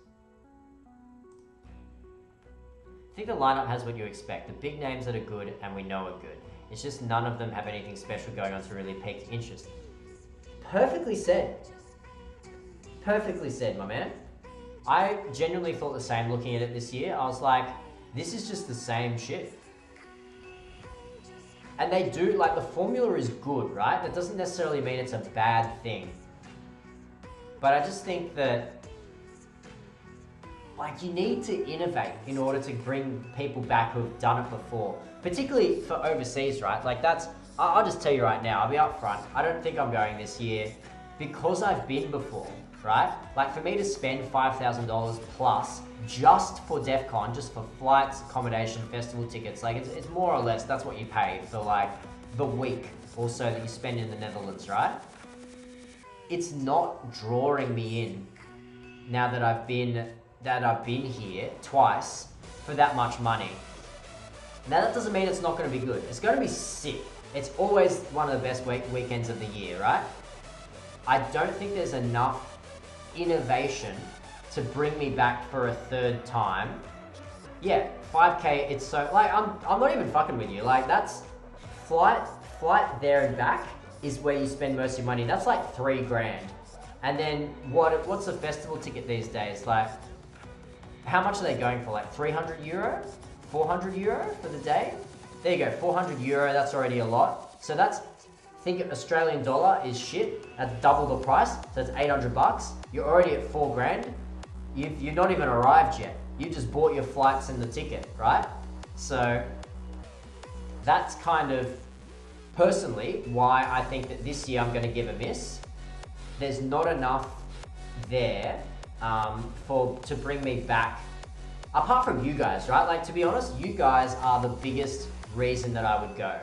A: I think the lineup has what you expect. The big names that are good and we know are good. It's just none of them have anything special going on to really pique interest. Perfectly said. Perfectly said, my man. I genuinely thought the same looking at it this year. I was like, this is just the same shit. And they do, like, the formula is good, right? That doesn't necessarily mean it's a bad thing. But I just think that, like, you need to innovate in order to bring people back who've done it before. Particularly for overseas, right? Like, that's, I'll just tell you right now, I'll be upfront. I don't think I'm going this year because I've been before, right? Like, for me to spend $5,000 plus just for Defqon, just for flights, accommodation, festival tickets, like it's more or less that's what you pay for like the week or so that you spend in the Netherlands, right? It's not drawing me in now that I've been here twice for that much money. Now that doesn't mean it's not going to be good. It's going to be sick. It's always one of the best weekends of the year, right? I don't think there's enough innovation to bring me back for a third time. Yeah, 5K, it's so, like, I'm not even fucking with you. Like, that's, flight there and back is where you spend most of your money. That's like $3 grand. And then what's a festival ticket these days? Like, how much are they going for? Like 300 euro? 400 euro for the day? There you go, 400 euro, that's already a lot. So that's think Australian dollar is shit at double the price, so it's 800 bucks. You're already at 4 grand. You've not even arrived yet. You just bought your flights and the ticket, right? So that's kind of personally why I think that this year I'm going to give a miss. There's not enough there to bring me back. Apart from you guys, right? Like, to be honest, you guys are the biggest reason that I would go.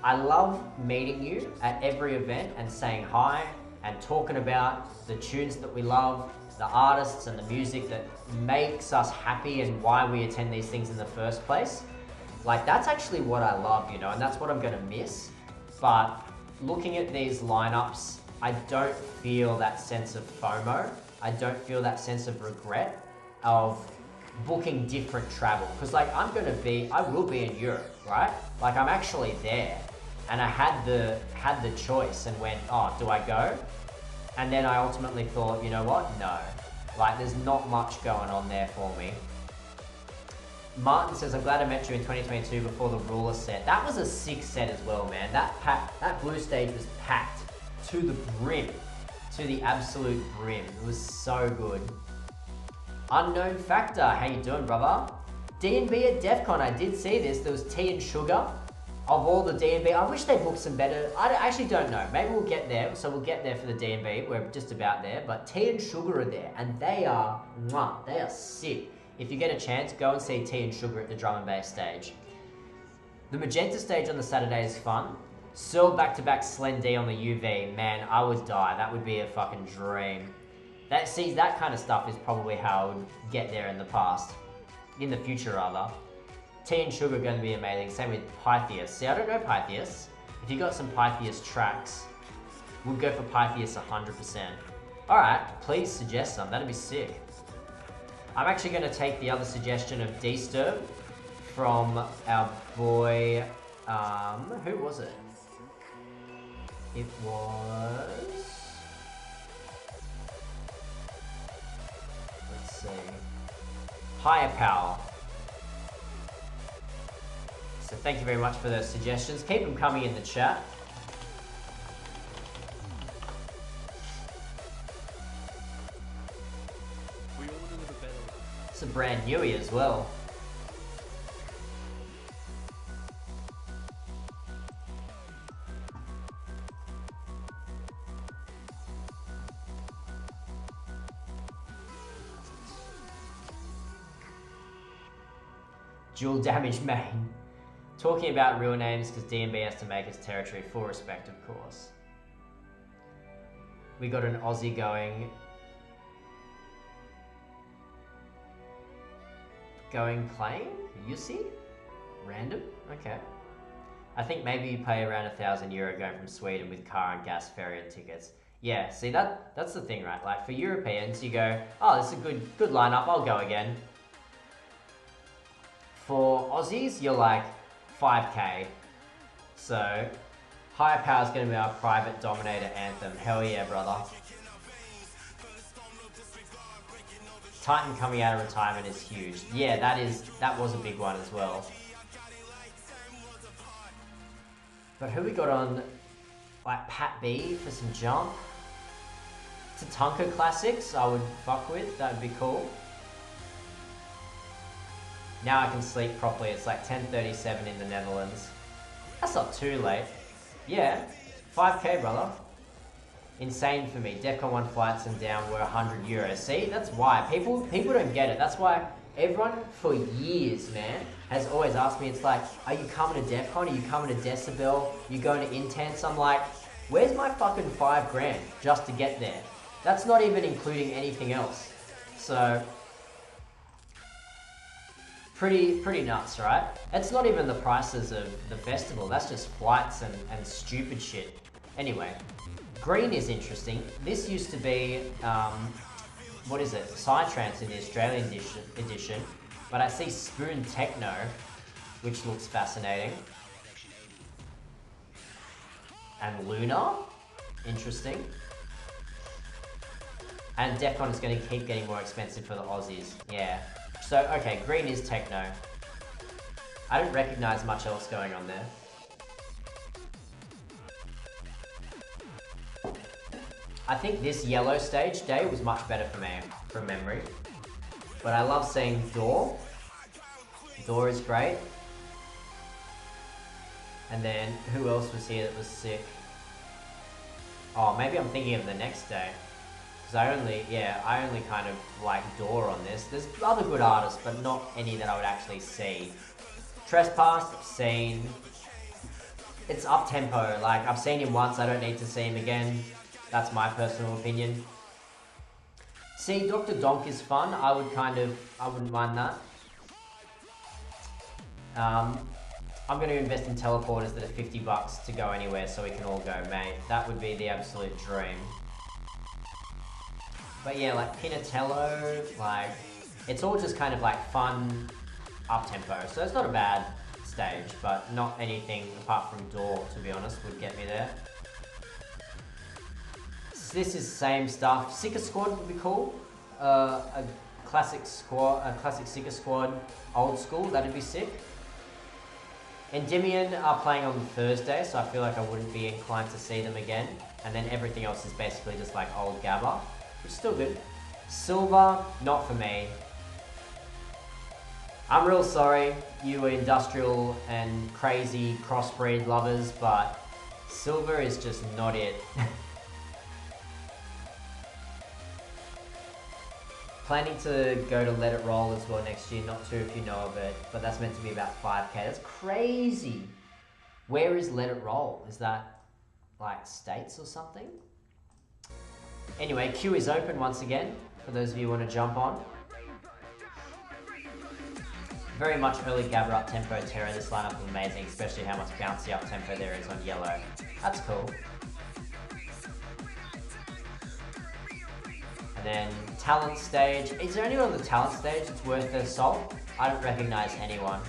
A: I love meeting you at every event and saying hi and talking about the tunes that we love, the artists and the music that makes us happy and why we attend these things in the first place. Like, that's actually what I love, you know, and that's what I'm gonna miss. But looking at these lineups, I don't feel that sense of FOMO. I don't feel that sense of regret of booking different travel. Because like I will be in Europe, right? Like I'm actually there. And I had the choice and went, oh, do I go? And then I ultimately thought, you know what? No. Like there's not much going on there for me. Martin says, I'm glad I met you in 2022 before the ruler set. That was a sick set as well, man. That blue stage was packed to the brim, to the absolute brim. It was so good. Unknown Factor, how you doing, brother? D&B at Defqon, I did see this. There was Tea and Sugar. Of all the D&B, I wish they booked some better. I actually don't know. Maybe we'll get there. So we'll get there for the D&B. We're just about there. But Tea and Sugar are there, and they are sick. If you get a chance, go and see Tea and Sugar at the drum and bass stage. The Magenta stage on the Saturday is fun. Searle back-to-back Slen D on the UV. Man, I would die. That would be a fucking dream. That kind of stuff is probably how I would get there in the past. In the future, rather. Tea and Sugar are going to be amazing. Same with Pythias. See, I don't know Pythias. If you got some Pythias tracks, we'll go for Pythias 100%. Alright, please suggest some. That'd be sick. I'm actually going to take the other suggestion of Disturb from our boy... who was it? It was... Let's see. Higher Power. So thank you very much for those suggestions. Keep them coming in the chat. It's a brand newie as well. Dual damage main. Talking about real names because D&B has to make its territory. Full respect, of course. We got an Aussie going playing? Yussi? Random? Okay. I think maybe you pay around €1,000 going from Sweden with car and gas, ferry and tickets. Yeah, see that's the thing, right? Like for Europeans, you go, oh, this is a good lineup, I'll go again. For Aussies, you're like 5k. So, Higher Power is going to be our private dominator anthem. Hell yeah, brother. Titan coming out of retirement is huge. Yeah, that was a big one as well. But who we got on, like Pat B for some jump? Tatanka Classics, I would fuck with. That would be cool. Now I can sleep properly. It's like 10:37 in the Netherlands. That's not too late. Yeah, 5k, brother. Insane for me. Defqon 1 flights and down were €100. See, that's why. People don't get it. That's why everyone for years, man, has always asked me, it's like, are you coming to Defqon? Are you coming to Decibel? You going to Intense? I'm like, where's my fucking 5 grand just to get there? That's not even including anything else. So, pretty nuts, right? It's not even the prices of the festival. That's just flights and stupid shit. Anyway. Green is interesting. This used to be, what is it? Psytrance in the Australian edition. But I see Spoon Techno, which looks fascinating. And Luna, interesting. And Defqon is going to keep getting more expensive for the Aussies. Yeah. So, okay, green is techno. I don't recognize much else going on there. I think this yellow stage day was much better for me, from memory. But I love seeing Door. Door is great. And then, who else was here that was sick? Oh, maybe I'm thinking of the next day. Because I only kind of like Door on this. There's other good artists, but not any that I would actually see. Trespass, I've seen. It's up-tempo. Like, I've seen him once, I don't need to see him again. That's my personal opinion. See, Dr. Donk is fun. I wouldn't mind that. I'm going to invest in teleporters that are $50 to go anywhere so we can all go, mate. That would be the absolute dream. But yeah, like Pinatello, like, it's all just kind of like fun up-tempo. So it's not a bad stage, but not anything apart from Door, to be honest, would get me there. So this is same stuff. Seeker Squad would be cool. A classic Seeker Squad, old school, that'd be sick. Endymion are playing on Thursday, so I feel like I wouldn't be inclined to see them again. And then everything else is basically just like old Gabba, which is still good. Silver, not for me. I'm real sorry, you industrial and crazy crossbreed lovers, but Silver is just not it. Planning to go to Let It Roll as well next year, not sure if you know of it, but that's meant to be about 5k. That's crazy. Where is Let It Roll? Is that like States or something? Anyway, queue is open once again, for those of you who want to jump on. Very much early Gabba up-tempo Terra. This lineup is amazing, especially how much bouncy up-tempo there is on yellow. That's cool. And then talent stage. Is there anyone on the talent stage that's worth their salt? I don't recognize anyone.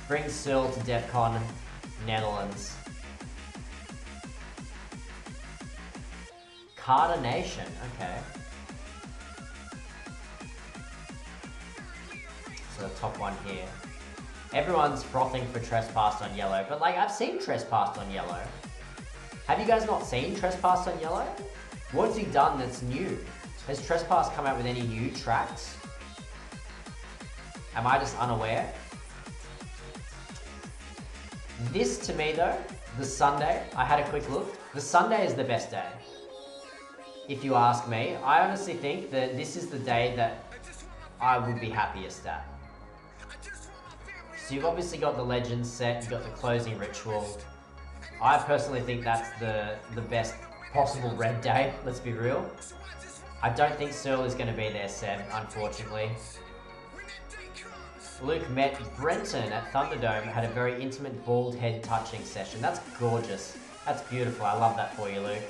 A: Bring Searle to Defqon, Netherlands. Carter Nation, okay. So the top one here. Everyone's frothing for Trespassed on yellow, but like, I've seen Trespassed on yellow. Have you guys not seen Trespassed on yellow? What's he done that's new? Has Trespass come out with any new tracks? Am I just unaware? This to me though, the Sunday, I had a quick look. The Sunday is the best day. If you ask me, I honestly think that this is the day that I would be happiest at. So you've obviously got the Legends set, you've got the closing ritual. I personally think that's the best possible red day, let's be real. I don't think Searle is going to be there, Seb, unfortunately. Luke met Brenton at Thunderdome, had a very intimate bald head touching session. That's gorgeous. That's beautiful. I love that for you, Luke.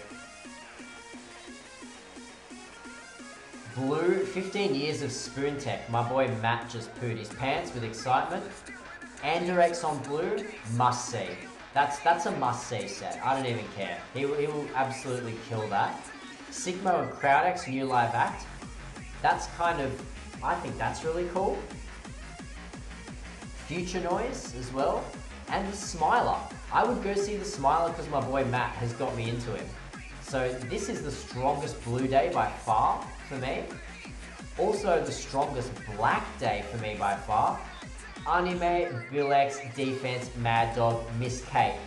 A: Blue, 15 years of Spoon Tech. My boy Matt just pooed his pants with excitement. Anderex on blue, must see. That's a must see set. I don't even care. He will absolutely kill that. Sigma and Crowdex, new live act. That's kind of, I think that's really cool. Future Noise as well. And the Smiler. I would go see the Smiler because my boy Matt has got me into him. So this is the strongest blue day by far for me. Also the strongest black day for me by far. Anime, Bilex, Defense, Mad Dog, Miss Kate.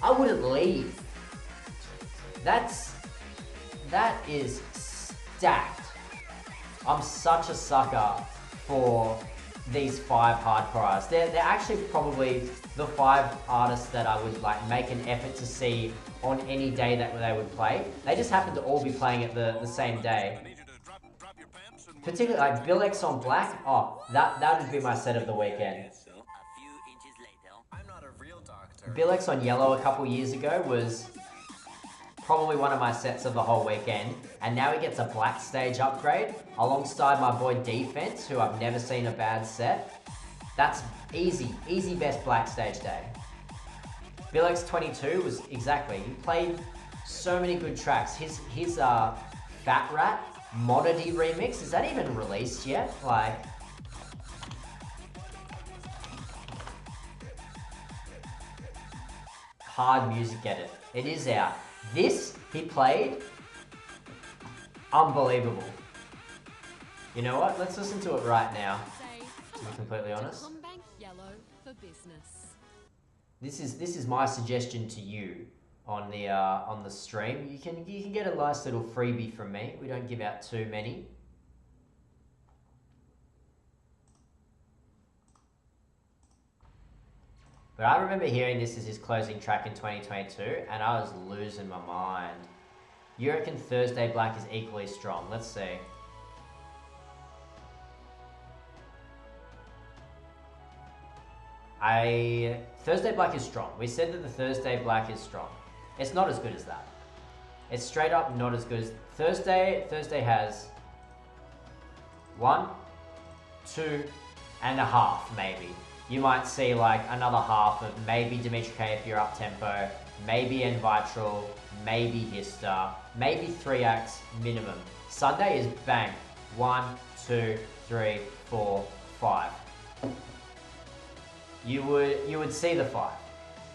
A: I wouldn't leave. That is stacked. I'm such a sucker for these 5 hardcore artists. They're actually probably the 5 artists that I would like make an effort to see on any day that they would play. They just happen to all be playing at the same day. Particularly like Bilex on black, oh, that would be my set of the weekend. Bilex on yellow a couple years ago was probably one of my sets of the whole weekend, and now he gets a black stage upgrade alongside my boy Defense, who I've never seen a bad set. That's easy best black stage day. Bilex 22 was exactly, he played so many good tracks. His Fat Rat Monody remix, is that even released yet? Like, hard music edit. It is out. This, he played, unbelievable. You know what? Let's listen to it right now, to be completely honest. This is my suggestion to you on the stream. You can get a nice little freebie from me. We don't give out too many. But I remember hearing this as his closing track in 2022, and I was losing my mind. You reckon Thursday Black is equally strong? Let's see. Thursday Black is strong. We said that the Thursday Black is strong. It's not as good as that. It's straight up not as good as Thursday. Thursday has 1, 2.5 maybe. You might see like another half of maybe Dimitri K if you're up tempo, maybe Envitral, maybe Hista, maybe 3 acts minimum. Sunday is bang. 1, 2, 3, 4, 5. You would see the 5,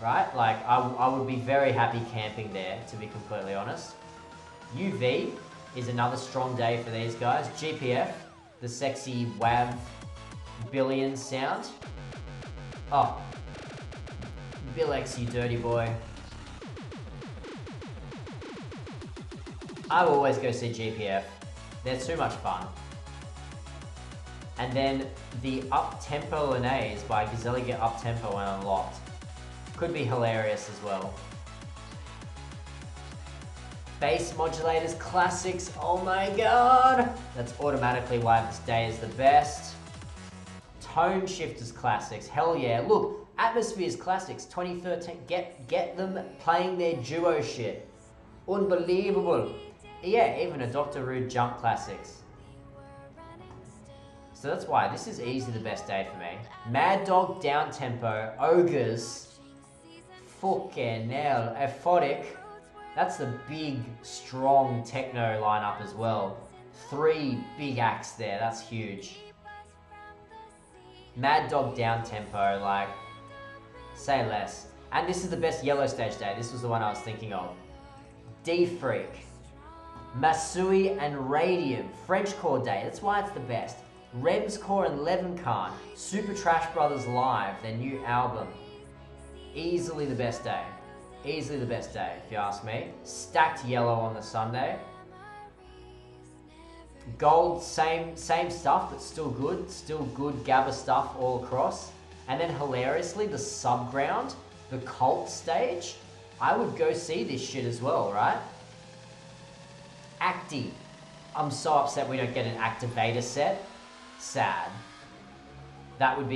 A: right? Like I would be very happy camping there, to be completely honest. UV is another strong day for these guys. GPF, the sexy WAV billion sound. Oh, Bill X, you dirty boy. I will always go see GPF. They're too much fun. And then the up-tempo Linnaeus by Gazelle get up-tempo and unlocked. Could be hilarious as well. Bass modulators classics, oh my god! That's automatically why this day is the best. Tone shifters classics, hell yeah. Look, Atmospheres classics 2013, get them playing their duo shit. Unbelievable. Yeah, even a Dr. Rude jump classics. So that's why this is easily the best day for me. Mad Dog down tempo, Ogres, fucking hell, Aphotic. That's the big, strong techno lineup as well. 3 big acts there, that's huge. Mad Dog down tempo, like, say less. And this is the best yellow stage day. This was the one I was thinking of. D-Freak, Masui and Radium, French Core Day. That's why it's the best. Rebs Core and Levenkan, Super Trash Brothers Live, their new album. Easily the best day. Easily the best day, if you ask me. Stacked yellow on the Sunday. Gold, same stuff, but still good Gabba stuff all across. And then hilariously, the Subground, the Cult stage, I would go see this shit as well, right? Acti. I'm so upset we don't get an Activator set. Sad. That would,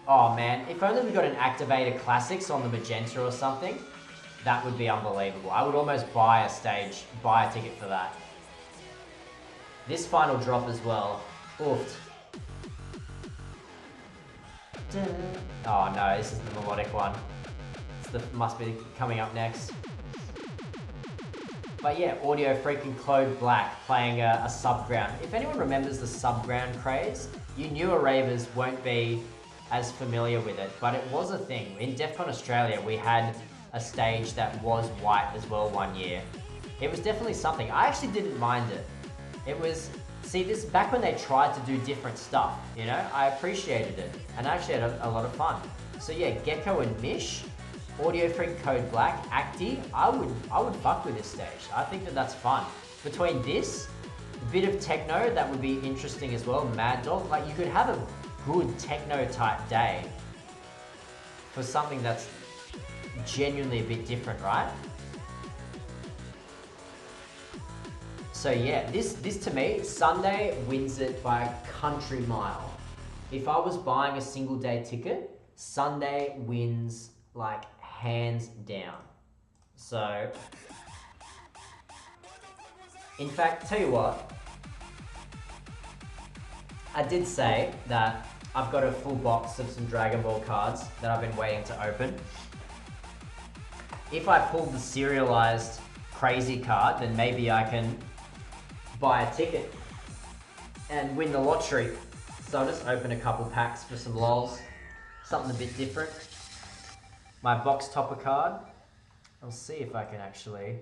A: oh man, if only we got an Activator Classics on the Magenta or something, that would be unbelievable. I would almost buy a ticket for that. This final drop as well, oofed. Oh no, this is the melodic one. Must be coming up next. But yeah, Audio Freaking Claude Black playing a Subground. If anyone remembers the Subground craze, you newer ravers won't be as familiar with it, but it was a thing. In Defqon Australia, we had a stage that was white as well one year. It was definitely something. I actually didn't mind it. It was, see, this back when they tried to do different stuff, you know, I appreciated it and I actually had a lot of fun. So yeah, Gecko and Mish, Audio Freak Code Black, Acti, I would fuck with this stage. I think that's fun. Between this, a bit of techno, that would be interesting as well, Mad Dog, like you could have a good techno type day for something that's genuinely a bit different, right? So yeah, this to me, Sunday wins it by a country mile. If I was buying a single day ticket, Sunday wins like hands down. So, in fact, tell you what, I did say that I've got a full box of some Dragon Ball cards that I've been waiting to open. If I pull the serialized crazy card, then maybe I can buy a ticket and win the lottery. So I'll just open a couple packs for some lols. Something a bit different. My box topper card. I'll see if I can actually...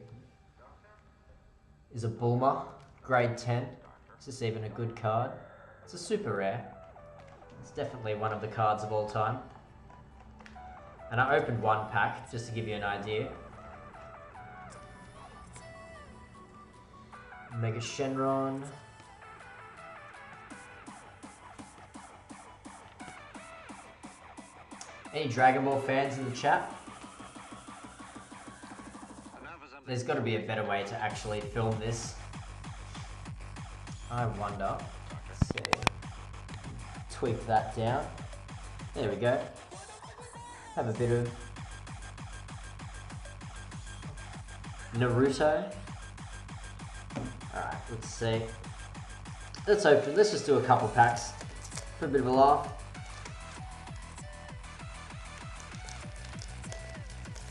A: Is a Bulma, grade 10. Is this even a good card? It's a super rare. It's definitely one of the cards of all time. And I opened one pack, just to give you an idea. Mega Shenron. Any Dragon Ball fans in the chat? There's got to be a better way to actually film this. I wonder. Let's see. Tweak that down. There we go. Have a bit of Naruto. Alright, let's see. Let's open. Let's just do a couple packs for a bit of a laugh.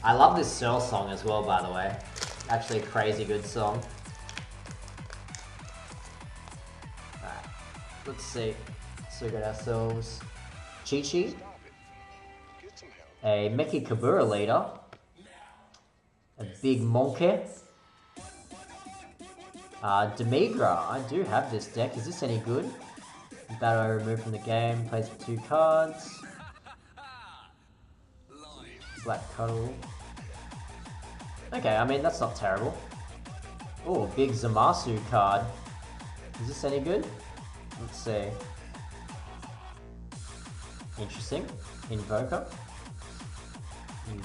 A: I love this Searle song as well, by the way. Actually a crazy good song. Alright, let's see. So we got ourselves Chi-Chi, a Meki Kabura leader, a Big Monkey, Demigra. I do have this deck. Is this any good? Battle I removed from the game. Plays for 2 cards. Black Cuddle. Okay, I mean, that's not terrible. Oh, big Zamasu card. Is this any good? Let's see. Interesting. Invoker.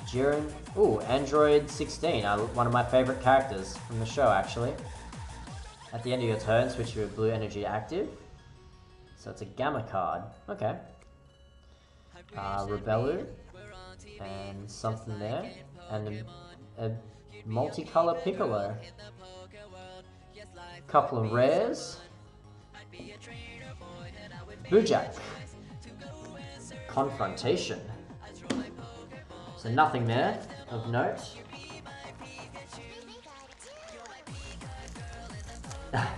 A: Jiren. Oh, Android 16. One of my favorite characters from the show, actually. At the end of your turn, switch your blue energy active. So it's a Gamma card. Okay. Rebellu. And something there. And a multicolor Piccolo. Couple of rares. Bojack. Confrontation. So nothing there of note.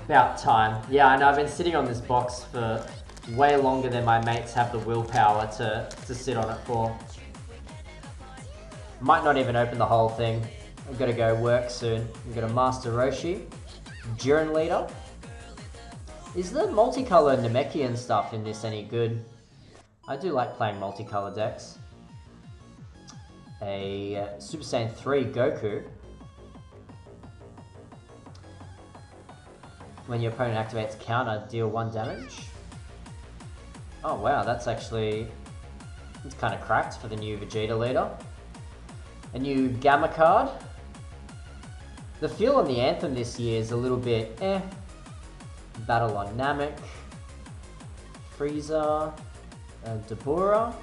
A: About time. Yeah, I know, I've been sitting on this box for way longer than my mates have the willpower to sit on it for. Might not even open the whole thing. I've got to go work soon. We've got a Master Roshi. Jiren leader. Is the multicolor Namekian stuff in this any good? I do like playing multicolor decks. A Super Saiyan 3 Goku. When your opponent activates counter, deal 1 damage. Oh wow, that's actually... It's kind of cracked for the new Vegeta leader. A new Gamma card. The feel on the Anthem this year is a little bit eh. Battle on Namek. Frieza. Dabura.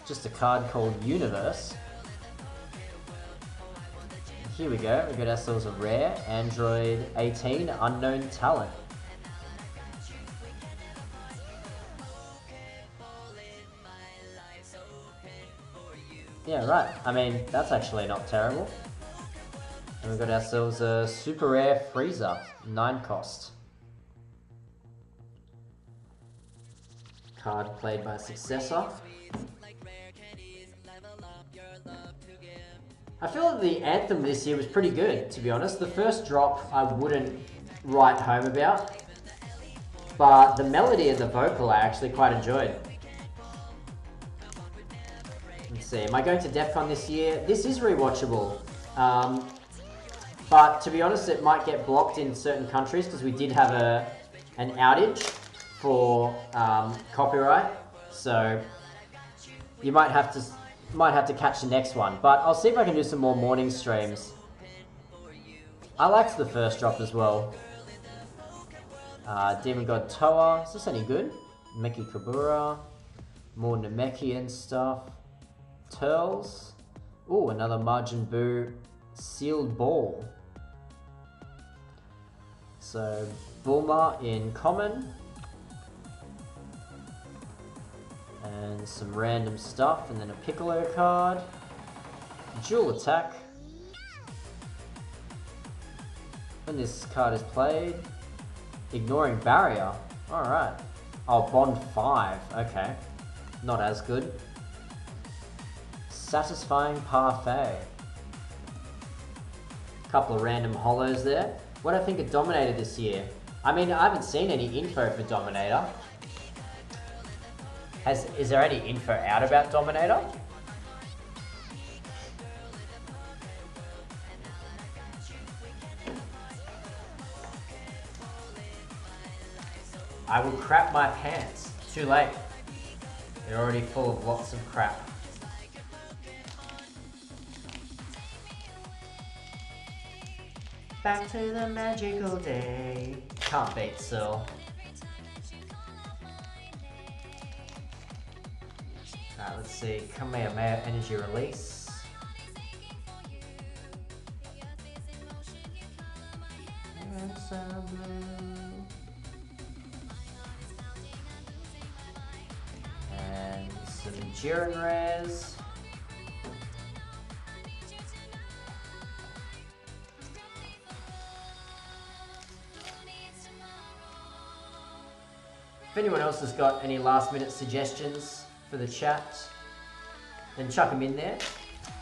A: Just a card called Universe. Here we go, we got ourselves a rare Android 18 Unknown Talent. Yeah, right. I mean, that's actually not terrible. And we got ourselves a super rare Frieza, 9 cost. Card played by a successor. I feel that the Anthem this year was pretty good, to be honest. The first drop I wouldn't write home about, but the melody and the vocal I actually quite enjoyed. Let's see, am I going to Defqon this year? This is rewatchable, but to be honest it might get blocked in certain countries because we did have an outage for copyright, so you might have to catch the next one, but I'll see if I can do some more morning streams. I liked the first drop as well. Demon God Toa, is this any good? Meki Kabura, more Namekian stuff. Turles, ooh, another Majin Buu Sealed Ball. So, Bulma in common. And some random stuff, and then a Piccolo card. Dual attack. When this card is played, ignoring barrier. Alright. Oh, bond 5. Okay. Not as good. Satisfying parfait. Couple of random hollows there. What do I think of Dominator this year? I mean, I haven't seen any info for Dominator. Is there any info out about Dominator? I will crap my pants. Too late. They're already full of lots of crap. Back to the magical day. Can't beat Searle. Alright, let's see. Kamehameha energy release. And some Jiren rares. If anyone else has got any last minute suggestions for the chat, then chuck them in there.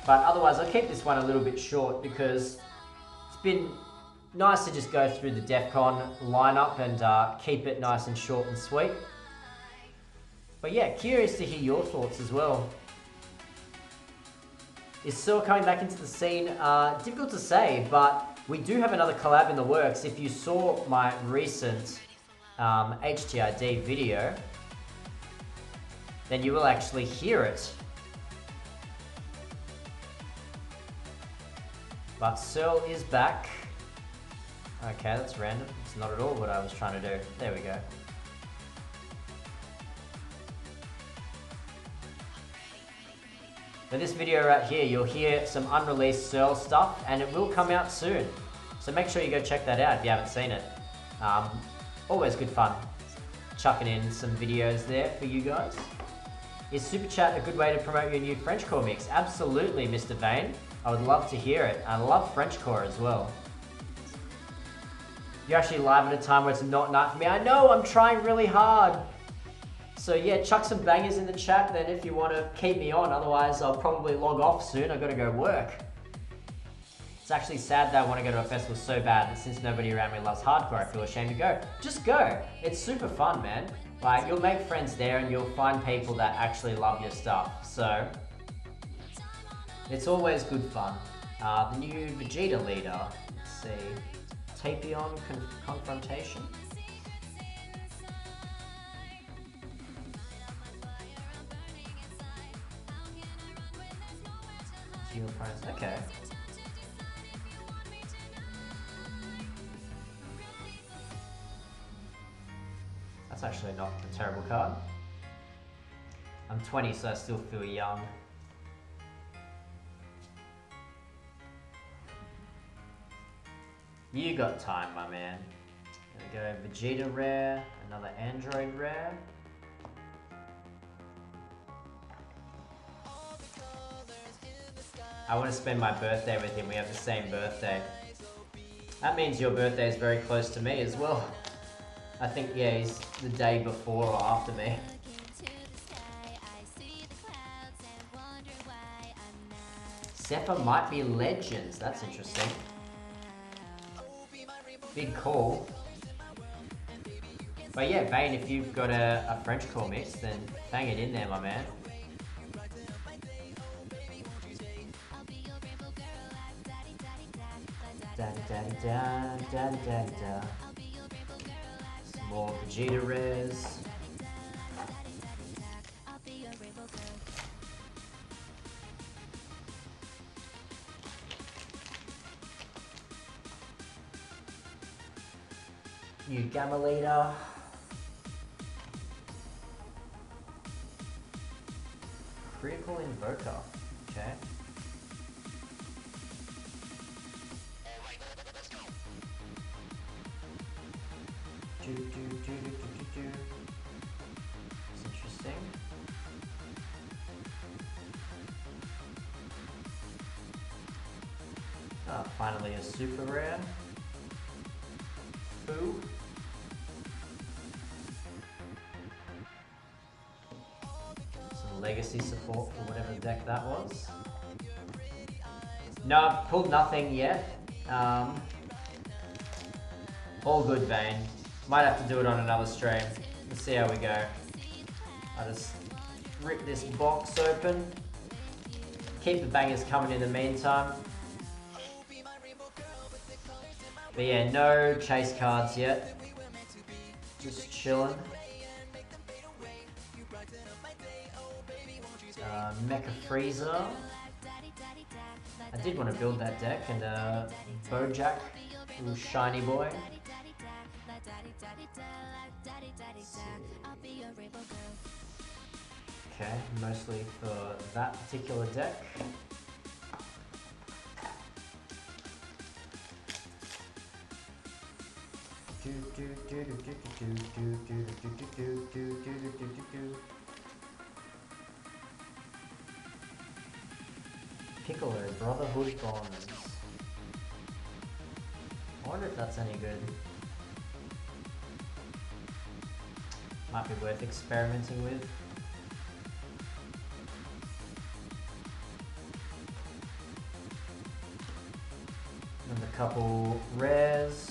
A: But otherwise, I'll keep this one a little bit short because it's been nice to just go through the Defqon lineup and keep it nice and short and sweet. But yeah, curious to hear your thoughts as well. Is Searle coming back into the scene? Difficult to say, but we do have another collab in the works. If you saw my recent HTRD video, then you will actually hear it. But Searle is back. Okay, that's random. It's not at all what I was trying to do. There we go. For this video right here, you'll hear some unreleased Searle stuff, and it will come out soon. So make sure you go check that out if you haven't seen it. Always good fun chucking in some videos there for you guys. Is Super Chat a good way to promote your new Frenchcore mix? Absolutely, Mr. Vane. I would love to hear it. I love Frenchcore as well. You're actually live at a time where it's not night for me. I know, I'm trying really hard. So yeah, chuck some bangers in the chat then if you want to keep me on. Otherwise, I'll probably log off soon. I've got to go work. It's actually sad that I want to go to a festival so bad that since nobody around me loves hardcore, I feel ashamed to go. Just go. It's super fun, man. Like, you'll make friends there and you'll find people that actually love your stuff. So, it's always good fun. The new Vegeta leader. Let's see. Tapion Confrontation. Okay. That's actually not a terrible card. I'm 20, so I still feel young. You got time, my man. There we go, Vegeta rare, another Android rare. I want to spend my birthday with him. We have the same birthday. That means your birthday is very close to me as well. I think, yeah, he's the day before or after me. Zephyr might be Legends. That's interesting. Big call. But yeah, Vane, if you've got a Frenchcore mix, then bang it in there, my man. Some more Vegeta rares. New Gamma Leader. Critical Invoker. Okay. It's interesting. Oh, finally a super rare. legacy support for whatever deck that was. No, I've pulled nothing yet. All good, Vane. Might have to do it on another stream. Let's see how we go. I just rip this box open. Keep the bangers coming in the meantime. But yeah, no chase cards yet. Just chilling. Mecha Freezer. I did want to build that deck, and Bojack, little shiny boy. Okay, mostly for that particular deck. Piccolo Brotherhood Bonds. I wonder if that's any good. Might be worth experimenting with. And a couple rares.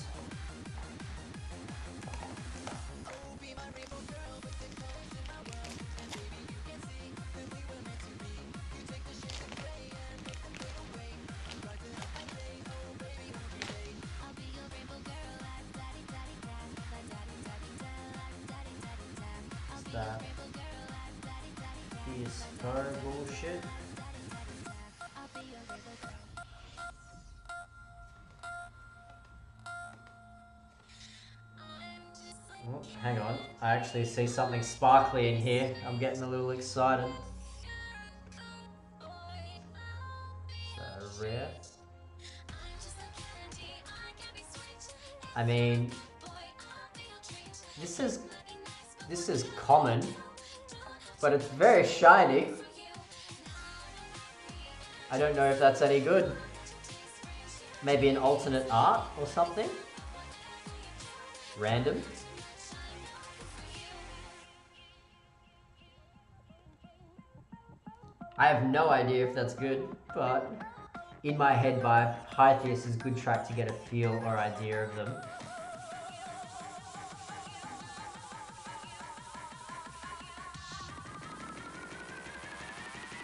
A: That is bullshit. Oh, hang on, I actually see something sparkly in here. I'm getting a little excited. So rare. I mean, this is common, but it's very shiny. I don't know if that's any good. Maybe an alternate art or something? Random? I have no idea if that's good, but In My Head by Pythias is a good track to get a feel or idea of them.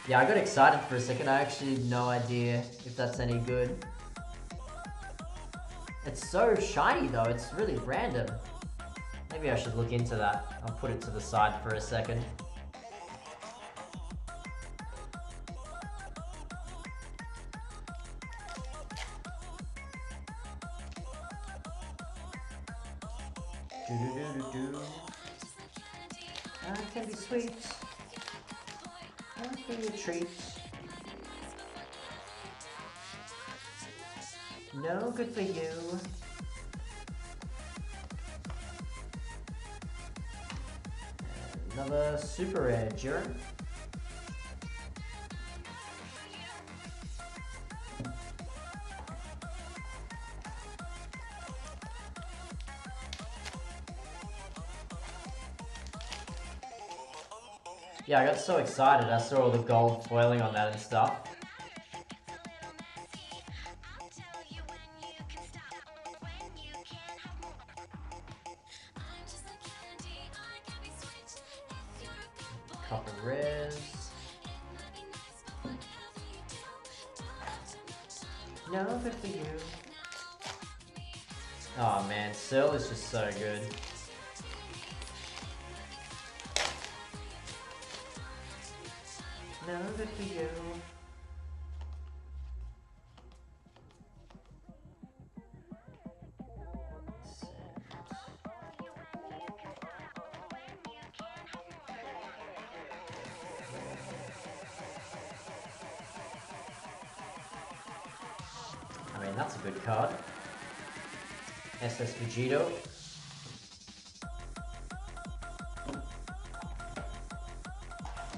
A: Yeah, I got excited for a second. I actually had no idea if that's any good. It's so shiny though, it's really random. Maybe I should look into that. I'll put it to the side for a second. I can be sweet. I can be a treat. No good for you. Another super rare Jura. Yeah, I got so excited. I saw all the gold foiling on that and stuff. Couple rares. No, good for you. Oh man, Searle is just so good. No, good for you. I mean, that's a good card. SS Vegito.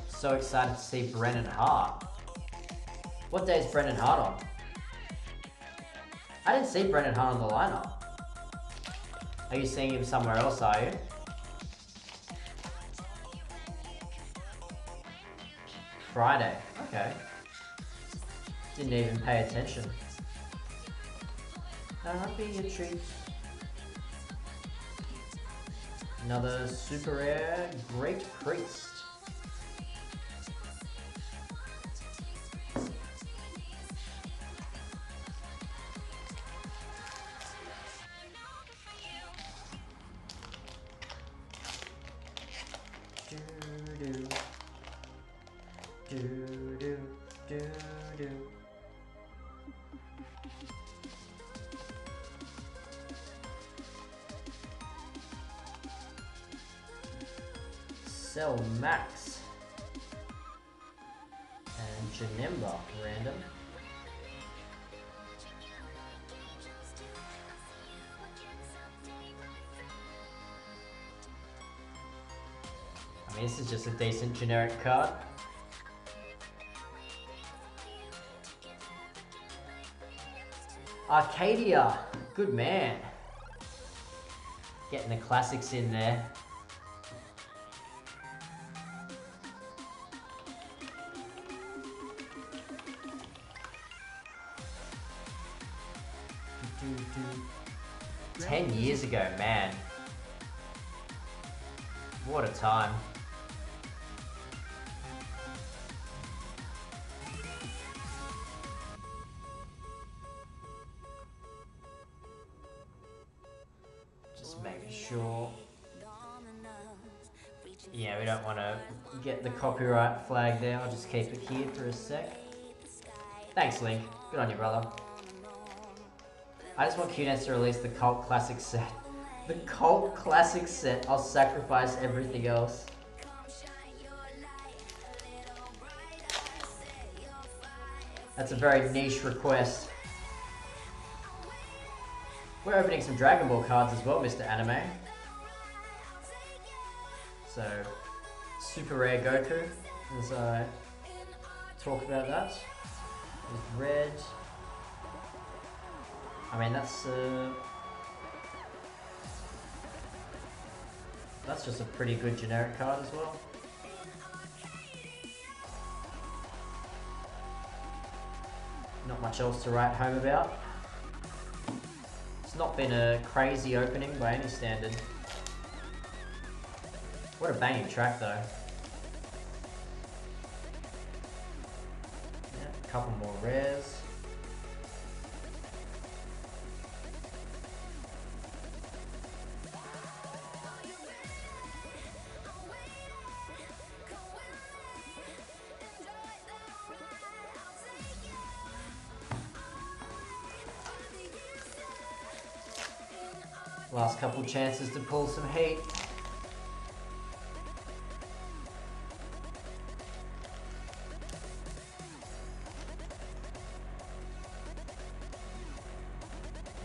A: So excited to see Brennan Hart. What day is Brennan Hart on? I didn't see Brennan Hart on the lineup. Are you seeing him somewhere else, are you? Friday. Okay. Didn't even pay attention. That'll be a treat. Another super rare Great Priest. Cell Max and Janemba random. I mean, this is just a decent generic card. Arcadia, good man. Getting the classics in there. Do. 10 years ago, man. What a time. Just making sure. Yeah, we don't want to get the copyright flag there. I'll just keep it here for a sec. Thanks, Link. Good on you, brother. I just want QNets to release the Cult Classic set. The Cult Classic set. I'll sacrifice everything else. That's a very niche request. We're opening some Dragon Ball cards as well, Mr. Anime. So, super rare Goku, as I talk about that. There's red. I mean, that's just a pretty good generic card as well. Not much else to write home about. It's not been a crazy opening by any standard. What a banging track though. Yeah, a couple more rares. Last couple chances to pull some heat.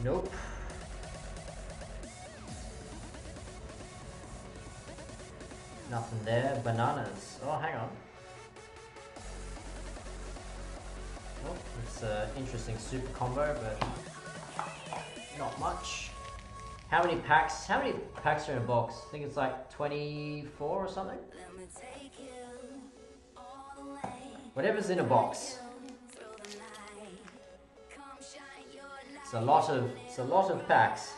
A: Nope. Nothing there. Bananas. Oh, hang on. Oh, it's an interesting super combo, but not much. How many packs are in a box? I think it's like 24 or something. Whatever's in a box. It's a lot of packs.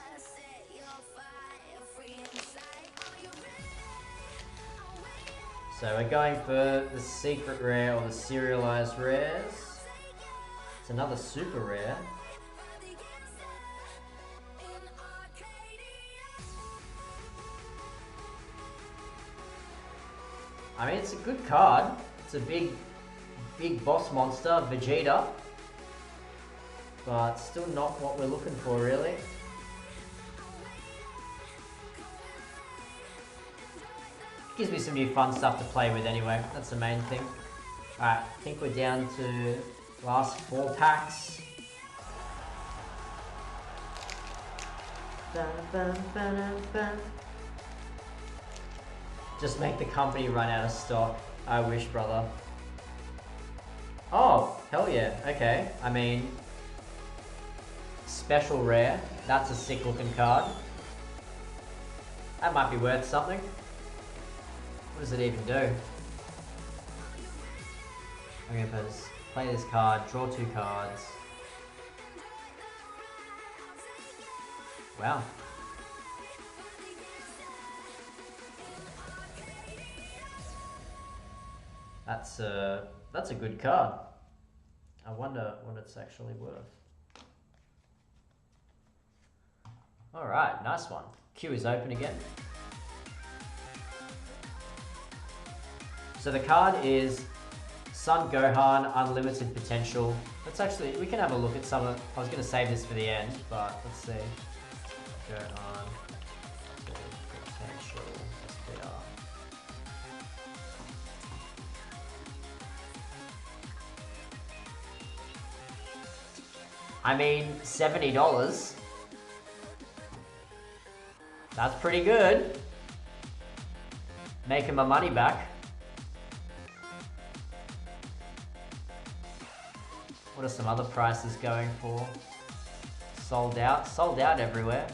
A: So we're going for the secret rare or the serialized rares. It's another super rare. I mean, it's a good card. It's a big boss monster, Vegeta. But still not what we're looking for, really. Gives me some new fun stuff to play with anyway. That's the main thing. Alright, I think we're down to last 4 packs. Dun, dun, dun, dun, dun. Just make the company run out of stock. I wish, brother. Oh, hell yeah. Okay. I mean, special rare. That's a sick looking card. That might be worth something. What does it even do? I'm gonna play this card, draw 2 cards. Wow. That's a good card. I wonder what it's actually worth. Alright, nice one. Queue is open again. So the card is Sun Gohan, Unlimited Potential. Let's actually, we can have a look at some of, I was going to save this for the end, but let's see. Gohan, Potential, SPR. I mean, $70. That's pretty good. Making my money back. What are some other prices going for? Sold out. Sold out everywhere.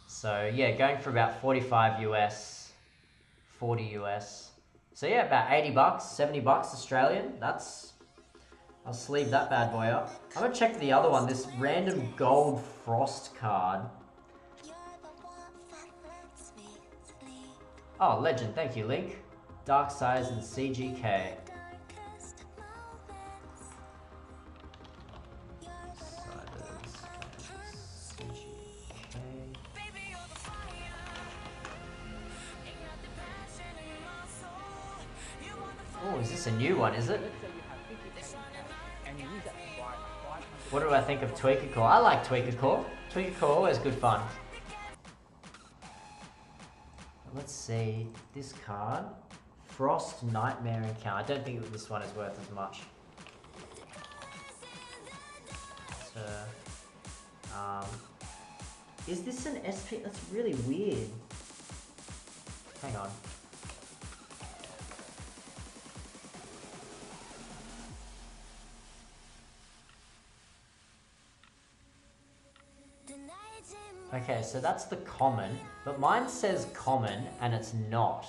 A: So yeah, going for about 45 US, 40 US. So yeah, about 80 bucks, 70 bucks Australian. That's, I'll sleeve that bad boy up. I'm gonna check the other one, this random gold frost card. Oh, legend, thank you, Link. Dark Size and CGK. Oh, is this a new one, is it? What do I think of Tweakercore? I like Tweakercore. Tweakercore, always good fun. Let's see, this card. Frost Nightmare Encounter. I don't think this one is worth as much. So, is this an SP? That's really weird. Hang on. Okay, so that's the common, but mine says common and it's not.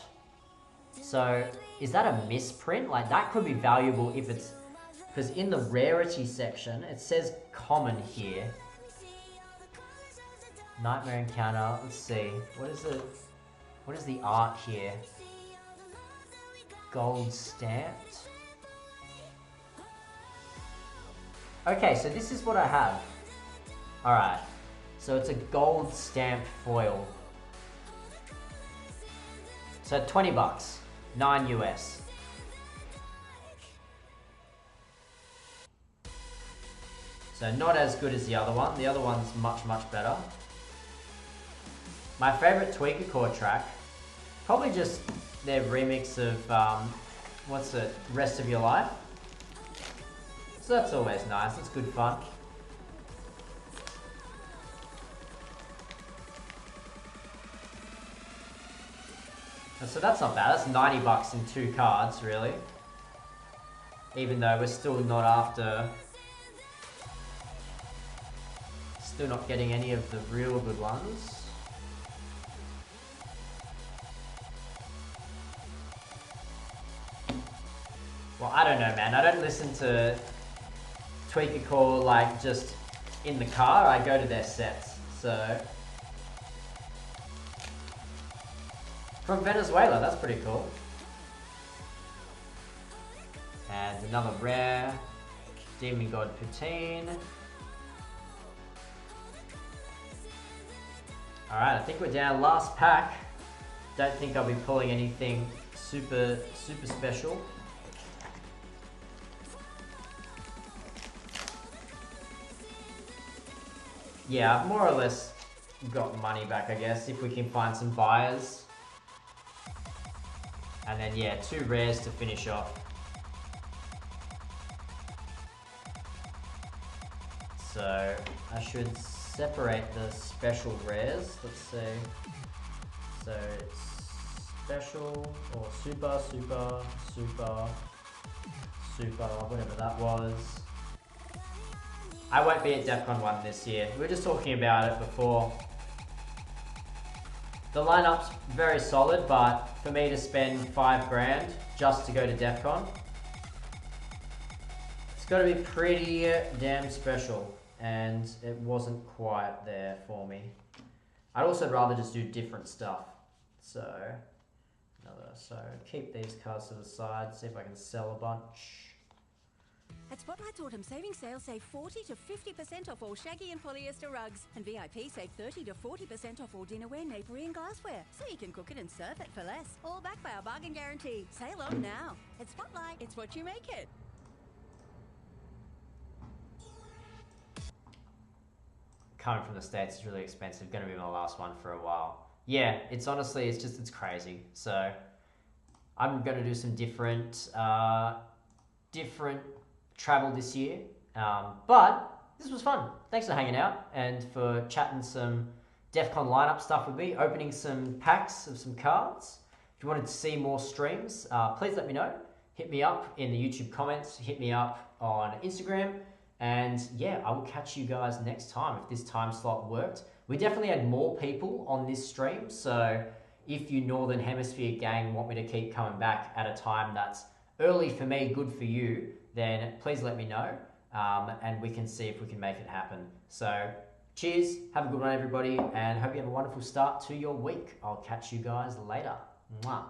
A: So, is that a misprint? Like, that could be valuable if it's, because in the rarity section, it says common here. Nightmare Encounter, let's see, what is the art here? Gold stamped. Okay, so this is what I have. Alright. So it's a gold stamped foil. So 20 bucks, 9 US. So not as good as the other one. The other one's much, much better. My favorite Tweakercore track, probably just their remix of, what's it, Rest of Your Life. So that's always nice, it's good fun. So that's not bad, that's 90 bucks in 2 cards, really. Even though we're still not after... Still not getting any of the real good ones. Well, I don't know, man. I don't listen to Tweakercore like just in the car. I go to their sets, so... From Venezuela, that's pretty cool. And another rare, Demon God Poutine. Alright, I think we're down last pack. Don't think I'll be pulling anything super special. Yeah, I've more or less got money back, I guess, if we can find some buyers. And then, yeah, 2 rares to finish off. So, I should separate the special rares. Let's see. So, special, or super, whatever that was. I won't be at Defqon 1 this year. We were just talking about it before. The lineup's very solid, but for me to spend $5 just to go to Defqon, it's got to be pretty damn special, and it wasn't quite there for me. I'd also rather just do different stuff. So keep these cards to the side, see if I can sell a bunch.
E: At Spotlight's Autumn Savings Sale, save 40 to 50% off all shaggy and polyester rugs. And VIP save 30 to 40% off all dinnerware, napery and glassware. So you can cook it and serve it for less. All backed by our bargain guarantee. Sale on now. At Spotlight, it's what you make it.
A: Coming from the States is really expensive. Going to be my last one for a while. Yeah, it's honestly, it's crazy. So I'm going to do some different travel this year. But this was fun. Thanks for hanging out and for chatting some Defqon lineup stuff with me, opening some packs of some cards. If you wanted to see more streams, please let me know. Hit me up in the YouTube comments, hit me up on Instagram, and yeah, I will catch you guys next time if this time slot worked. We definitely had more people on this stream, so if you Northern Hemisphere gang want me to keep coming back at a time that's early for me, good for you, then please let me know, and we can see if we can make it happen. So cheers, have a good one everybody, and hope you have a wonderful start to your week. I'll catch you guys later. Mwah.